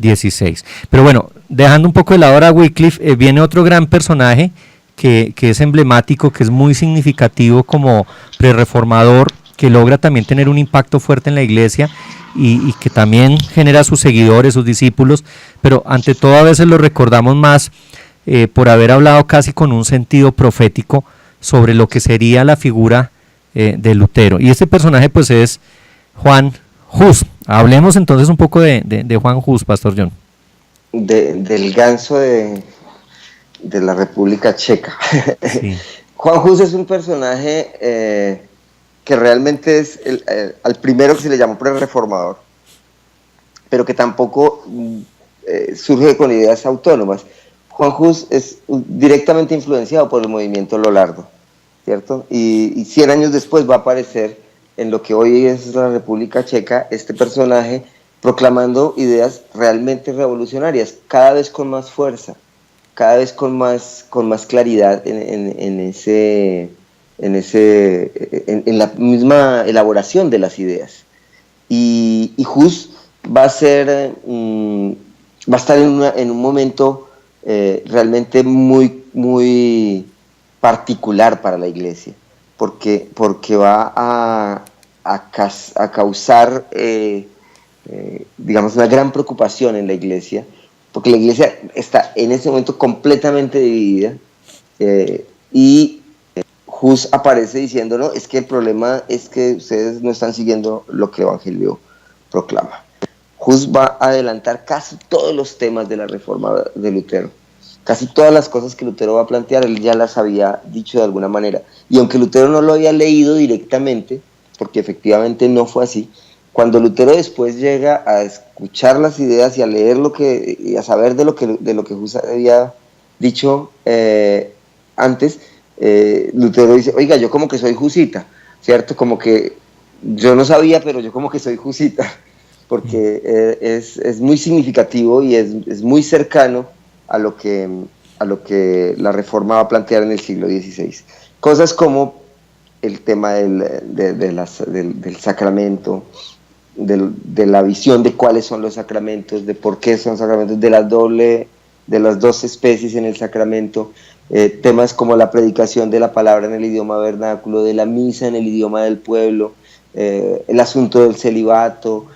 XVI. Pero bueno, dejando un poco de lado ahora a Wycliffe, viene otro gran personaje que es emblemático, que es muy significativo como prerreformador, que logra también tener un impacto fuerte en la iglesia y que también genera sus seguidores, sus discípulos, pero ante todo a veces lo recordamos más por haber hablado casi con un sentido profético sobre lo que sería la figura de Lutero. Y este personaje pues es Juan Hus. Hablemos entonces un poco de Juan Hus, Pastor John. Del ganso de la República Checa. Sí. Juan Hus es un personaje que realmente es al primero que se le llamó prerreformador, pero que tampoco surge con ideas autónomas. Juan Hus es directamente influenciado por el movimiento Lolardo, ¿cierto? Y 100 años después va a aparecer en lo que hoy es la República Checa este personaje proclamando ideas realmente revolucionarias, cada vez con más fuerza, cada vez con más claridad en la misma elaboración de las ideas. Y Hus va a estar en un momento realmente muy particular para la iglesia, porque va a causar digamos una gran preocupación en la iglesia, porque la iglesia está en ese momento completamente dividida, y Hus aparece diciendo, no, es que el problema es que ustedes no están siguiendo lo que el Evangelio proclama. Hus va a adelantar casi todos los temas de la reforma de Lutero. Casi todas las cosas que Lutero va a plantear, él ya las había dicho de alguna manera. Y aunque Lutero no lo había leído directamente, porque efectivamente no fue así, cuando Lutero después llega a escuchar las ideas y a leer y a saber de lo que Hus había dicho antes, Lutero dice, oiga, yo como que soy Husita, ¿cierto? Como que yo no sabía, pero yo como que soy Husita, porque es muy significativo y es muy cercano a lo que la Reforma va a plantear en el siglo XVI. Cosas como el tema del sacramento, de la visión de cuáles son los sacramentos, de por qué son sacramentos, de las dos especies en el sacramento, temas como la predicación de la palabra en el idioma vernáculo, de la misa en el idioma del pueblo, el asunto del celibato,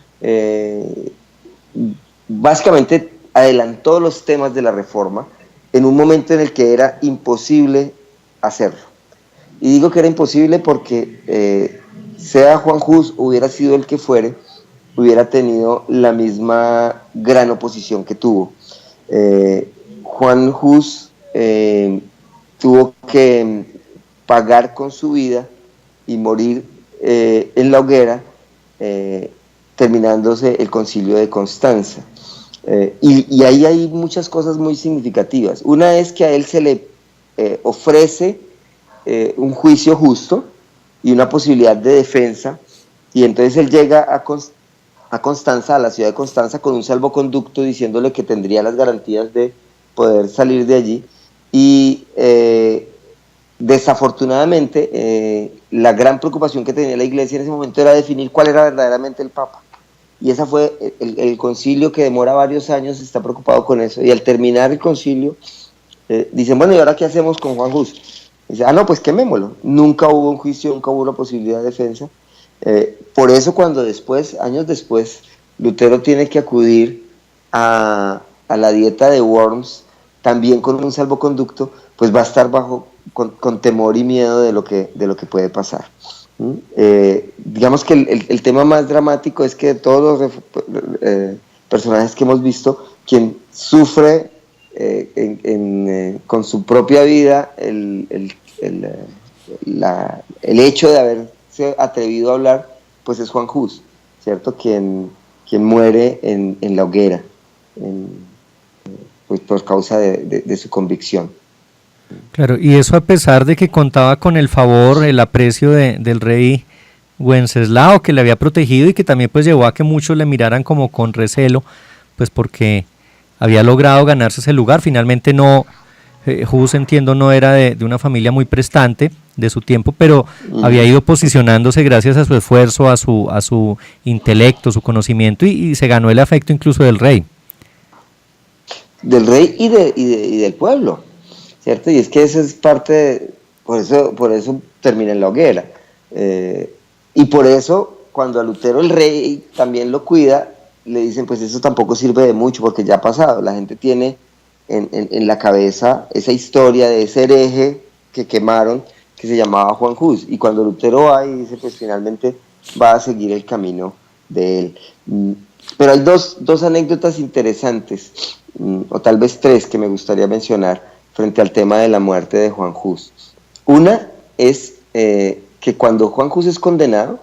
básicamente adelantó los temas de la Reforma en un momento en el que era imposible hacerlo. Y digo que era imposible porque sea Juan Hus hubiera sido el que fuere, hubiera tenido la misma gran oposición que tuvo. Juan Hus tuvo que pagar con su vida y morir en la hoguera, terminándose el concilio de Constanza. Y ahí hay muchas cosas muy significativas. Una es que a él se le ofrece un juicio justo y una posibilidad de defensa, y entonces él llega a Constanza, a la ciudad de Constanza, con un salvoconducto diciéndole que tendría las garantías de poder salir de allí, y desafortunadamente la gran preocupación que tenía la iglesia en ese momento era definir cuál era verdaderamente el Papa. Y esa fue el concilio, que demora varios años, está preocupado con eso. Y al terminar el concilio, dicen, bueno, ¿y ahora qué hacemos con Juan Hus? Dice, no, pues quemémoslo. Nunca hubo un juicio, nunca hubo una posibilidad de defensa. Por eso cuando años después, Lutero tiene que acudir a la dieta de Worms, también con un salvoconducto, pues va a estar con temor y miedo de lo que puede pasar. Digamos que el tema más dramático es que de todos los personajes que hemos visto, quien sufre con su propia vida el el hecho de haberse atrevido a hablar, pues es Juan Hus, ¿cierto? Quien muere en la hoguera, pues por causa de su convicción. Claro, y eso a pesar de que contaba con el favor, el aprecio del rey Wenceslao, que le había protegido y que también pues llevó a que muchos le miraran como con recelo, pues porque había logrado ganarse ese lugar. Finalmente no, Hus, entiendo, no era de una familia muy prestante de su tiempo, pero había ido posicionándose gracias a su esfuerzo, a su intelecto, su conocimiento, y se ganó el afecto incluso del rey. Del rey y del pueblo, ¿cierto? Y es que eso es parte por eso termina en la hoguera. Y por eso, cuando a Lutero el rey también lo cuida, le dicen, pues eso tampoco sirve de mucho porque ya ha pasado. La gente tiene en la cabeza esa historia de ese hereje que quemaron, que se llamaba Juan Hus. Y cuando Lutero va y dice, pues finalmente va a seguir el camino de él. Pero hay dos anécdotas interesantes, o tal vez tres, que me gustaría mencionar frente al tema de la muerte de Juan Hus. Una es que cuando Juan Hus es condenado,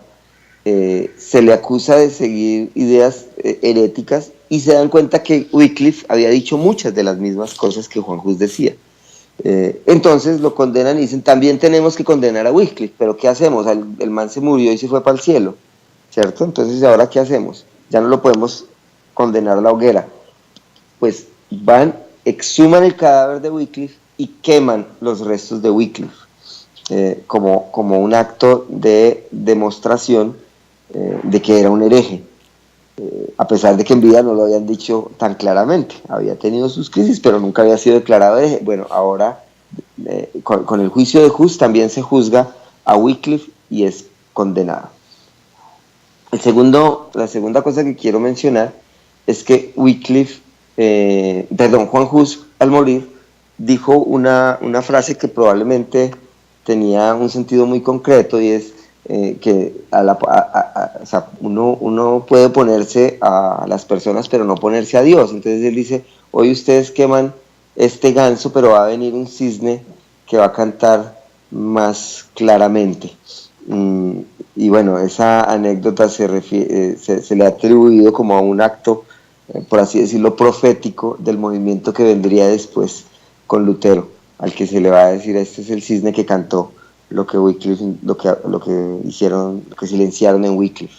se le acusa de seguir ideas heréticas y se dan cuenta que Wycliffe había dicho muchas de las mismas cosas que Juan Hus decía. Entonces lo condenan y dicen, también tenemos que condenar a Wycliffe, pero ¿qué hacemos? El man se murió y se fue para el cielo, ¿cierto? Entonces, ¿ahora qué hacemos? Ya no lo podemos condenar a la hoguera. Pues van, exhuman el cadáver de Wycliffe y queman los restos de Wycliffe, como un acto de demostración de que era un hereje, a pesar de que en vida no lo habían dicho tan claramente. Había tenido sus crisis, pero nunca había sido declarado hereje. Bueno, ahora con el juicio de Hus también se juzga a Wycliffe y es condenado. La segunda cosa que quiero mencionar es que Juan Hus, al morir, dijo una frase que probablemente tenía un sentido muy concreto, y es que o sea, uno puede oponerse a las personas, pero no oponerse a Dios. Entonces él dice, hoy ustedes queman este ganso, pero va a venir un cisne que va a cantar más claramente. Y bueno, esa anécdota se le ha atribuido como a un acto, por así decirlo, profético del movimiento que vendría después con Lutero, al que se le va a decir, este es el cisne que cantó lo que silenciaron en Wycliffe.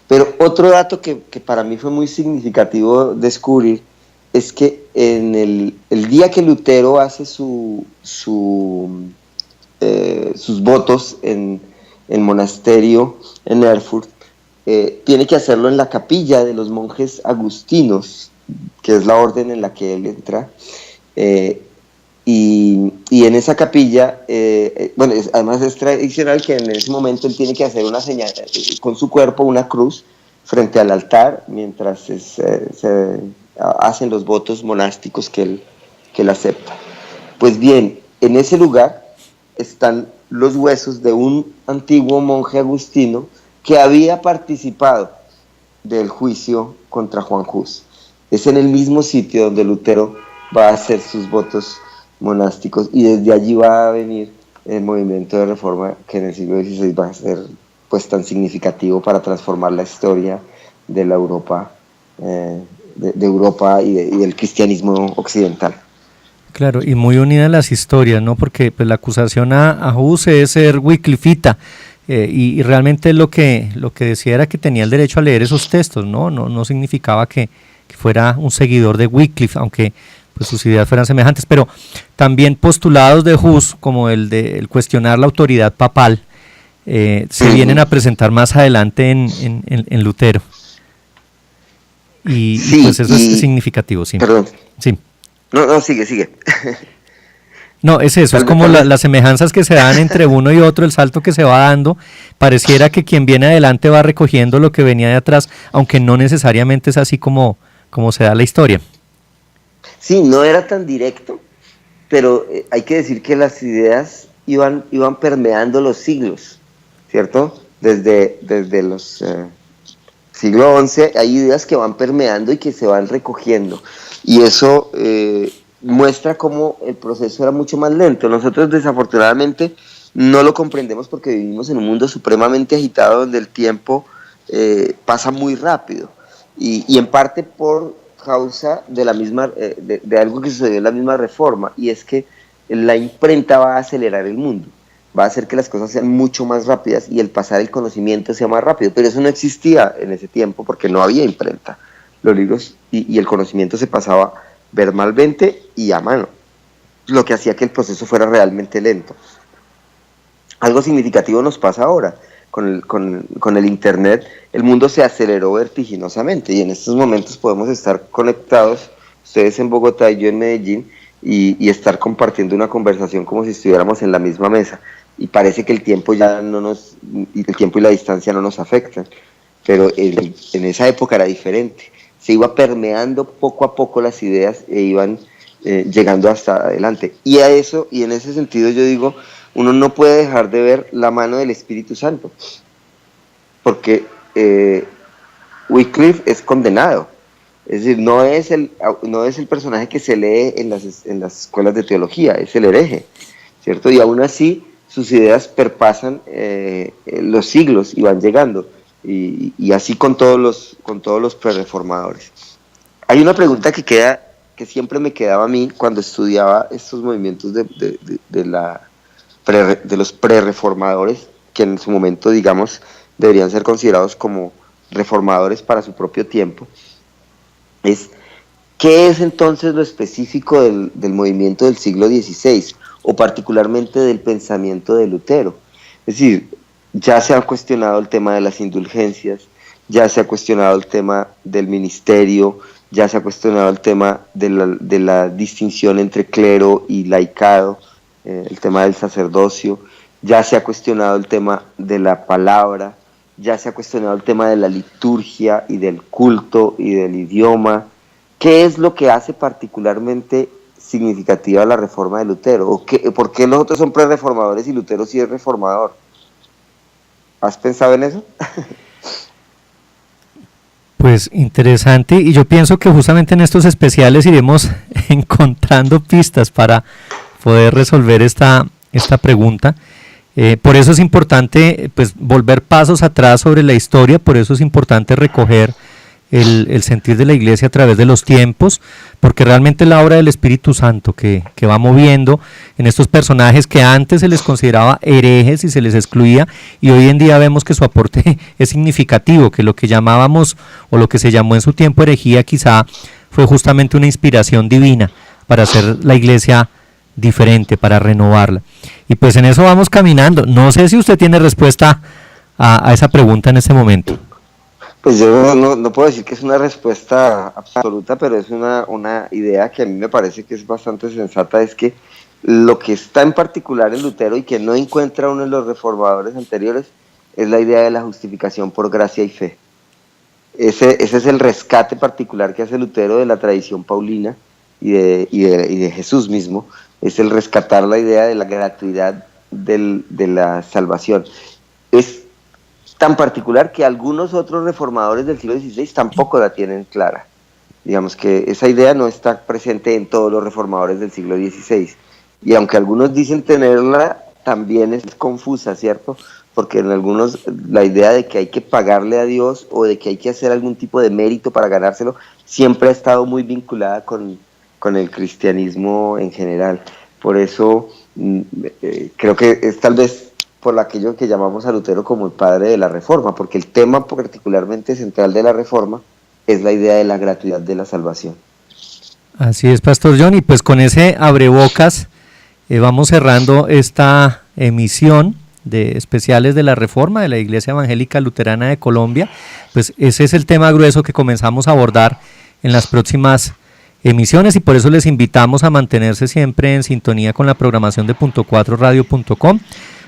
Pero otro dato que para mí fue muy significativo descubrir es que en el día que Lutero hace sus votos en el monasterio en Erfurt, tiene que hacerlo en la capilla de los monjes agustinos, que es la orden en la que él entra, y en esa capilla, además es tradicional que en ese momento él tiene que hacer una señal con su cuerpo, una cruz, frente al altar, mientras se hacen los votos monásticos que él acepta. Pues bien, en ese lugar están los huesos de un antiguo monje agustino que había participado del juicio contra Juan Hus. Es en el mismo sitio donde Lutero va a hacer sus votos monásticos, y desde allí va a venir el movimiento de reforma que en el siglo XVI va a ser pues tan significativo para transformar la historia de la Europa, de Europa y del cristianismo occidental. Claro, y muy unidas las historias, ¿no? Porque pues la acusación a Hus es ser wyclifita, y realmente lo que decía era que tenía el derecho a leer esos textos, ¿no? No significaba que fuera un seguidor de Wycliffe, aunque pues sus ideas fueran semejantes, pero también postulados de Hus, como el cuestionar la autoridad papal, se vienen a presentar más adelante en Lutero. Y pues eso es significativo, sí. Perdón. Sí. No, sigue. No, es eso, es como las semejanzas que se dan entre uno y otro, el salto que se va dando. Pareciera que quien viene adelante va recogiendo lo que venía de atrás, aunque no necesariamente es así como se da la historia. Sí, no era tan directo, pero hay que decir que las ideas iban permeando los siglos, ¿cierto? Desde los siglo XI hay ideas que van permeando y que se van recogiendo, y eso muestra cómo el proceso era mucho más lento. Nosotros desafortunadamente no lo comprendemos porque vivimos en un mundo supremamente agitado donde el tiempo pasa muy rápido y en parte por causa de la misma de algo que sucedió en la misma reforma, y es que la imprenta va a acelerar el mundo, va a hacer que las cosas sean mucho más rápidas y el pasar el conocimiento sea más rápido, pero eso no existía en ese tiempo porque no había imprenta. Los libros y el conocimiento se pasaba verbalmente y a mano, lo que hacía que el proceso fuera realmente lento. Algo significativo nos pasa ahora. Con el internet, el mundo se aceleró vertiginosamente y en estos momentos podemos estar conectados, ustedes en Bogotá y yo en Medellín, y estar compartiendo una conversación como si estuviéramos en la misma mesa, y parece que el tiempo ya no nos, el tiempo y la distancia no nos afectan, pero en esa época era diferente. Se iba permeando poco a poco las ideas e iban llegando hasta adelante, y en ese sentido yo digo, uno no puede dejar de ver la mano del Espíritu Santo, porque Wycliffe es condenado, es decir, no es el personaje que se lee en las escuelas de teología, es el hereje, ¿cierto? Y aún así sus ideas perpasan los siglos y van llegando, y así con todos los prereformadores. Hay una pregunta que siempre me quedaba a mí cuando estudiaba estos movimientos de los prereformadores, que en su momento, digamos, deberían ser considerados como reformadores para su propio tiempo, es ¿qué es entonces lo específico del movimiento del siglo XVI, o particularmente del pensamiento de Lutero? Es decir, ya se ha cuestionado el tema de las indulgencias, ya se ha cuestionado el tema del ministerio, ya se ha cuestionado el tema de la distinción entre clero y laicado, el tema del sacerdocio, ya se ha cuestionado el tema de la palabra, ya se ha cuestionado el tema de la liturgia y del culto y del idioma. ¿Qué es lo que hace particularmente significativa la reforma de Lutero? ¿Por qué los otros son pre-reformadores y Lutero sí es reformador? ¿Has pensado en eso? Pues interesante, y yo pienso que justamente en estos especiales iremos encontrando pistas para poder resolver esta pregunta. Por eso es importante pues volver pasos atrás sobre la historia, por eso es importante recoger el sentir de la iglesia a través de los tiempos, porque realmente es la obra del Espíritu Santo que va moviendo en estos personajes que antes se les consideraba herejes y se les excluía, y hoy en día vemos que su aporte es significativo, que lo que llamábamos o lo que se llamó en su tiempo herejía quizá fue justamente una inspiración divina para hacer la iglesia diferente, para renovarla. Y pues en eso vamos caminando. No sé si usted tiene respuesta a esa pregunta en este momento. Pues yo no puedo decir que es una respuesta absoluta, pero es una idea que a mí me parece que es bastante sensata, es que lo que está en particular en Lutero y que no encuentra uno en los reformadores anteriores es la idea de la justificación por gracia y fe. Ese es el rescate particular que hace Lutero de la tradición paulina y de Jesús mismo, es el rescatar la idea de la gratuidad de la salvación. Es tan particular que algunos otros reformadores del siglo XVI tampoco la tienen clara. Digamos que esa idea no está presente en todos los reformadores del siglo XVI. Y aunque algunos dicen tenerla, también es confusa, ¿cierto? Porque en algunos la idea de que hay que pagarle a Dios o de que hay que hacer algún tipo de mérito para ganárselo siempre ha estado muy vinculada con el cristianismo en general. Por eso creo que es tal vez por aquello que llamamos a Lutero como el padre de la Reforma, porque el tema particularmente central de la Reforma es la idea de la gratuidad de la salvación. Así es, Pastor John, y pues con ese abrebocas vamos cerrando esta emisión de especiales de la Reforma de la Iglesia Evangélica Luterana de Colombia. Pues ese es el tema grueso que comenzamos a abordar en las próximas emisiones, y por eso les invitamos a mantenerse siempre en sintonía con la programación de .4radio.com,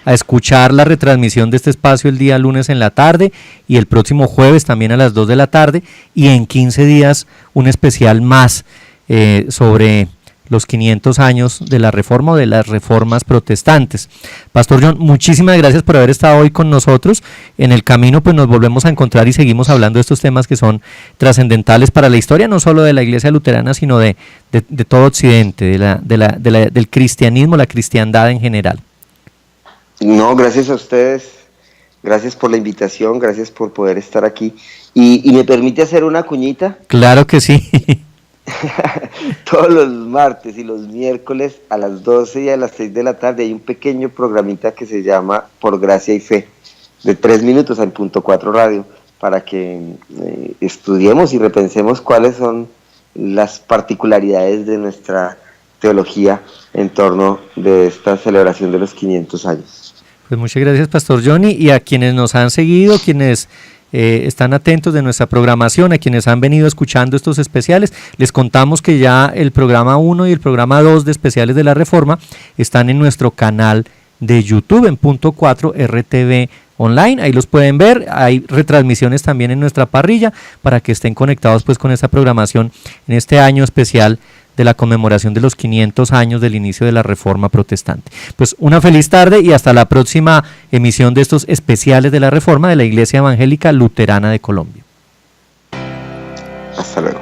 a escuchar la retransmisión de este espacio el día lunes en la tarde y el próximo jueves también a las 2 de la tarde, y en 15 días un especial más sobre los 500 años de la Reforma o de las reformas protestantes. Pastor John, muchísimas gracias por haber estado hoy con nosotros. En el camino pues nos volvemos a encontrar y seguimos hablando de estos temas que son trascendentales para la historia, no solo de la Iglesia luterana, sino de todo Occidente, del cristianismo, la cristiandad en general. No, gracias a ustedes, gracias por la invitación, gracias por poder estar aquí. ¿Y me permite hacer una cuñita? Claro que sí. Todos los martes y los miércoles a las 12 y a las 6 de la tarde hay un pequeño programita que se llama Por Gracia y Fe, de 3 minutos al punto 4 radio, para que estudiemos y repensemos cuáles son las particularidades de nuestra teología en torno de esta celebración de los 500 años. Pues muchas gracias, Pastor Johnny, y a quienes nos han seguido, quienes están atentos de nuestra programación, a quienes han venido escuchando estos especiales, les contamos que ya el programa 1 y el programa 2 de especiales de la Reforma están en nuestro canal de YouTube en punto 4 RTV Online, ahí los pueden ver, hay retransmisiones también en nuestra parrilla para que estén conectados pues con esta programación en este año especial de la conmemoración de los 500 años del inicio de la Reforma Protestante. Pues una feliz tarde y hasta la próxima emisión de estos especiales de la Reforma de la Iglesia Evangélica Luterana de Colombia. Hasta luego.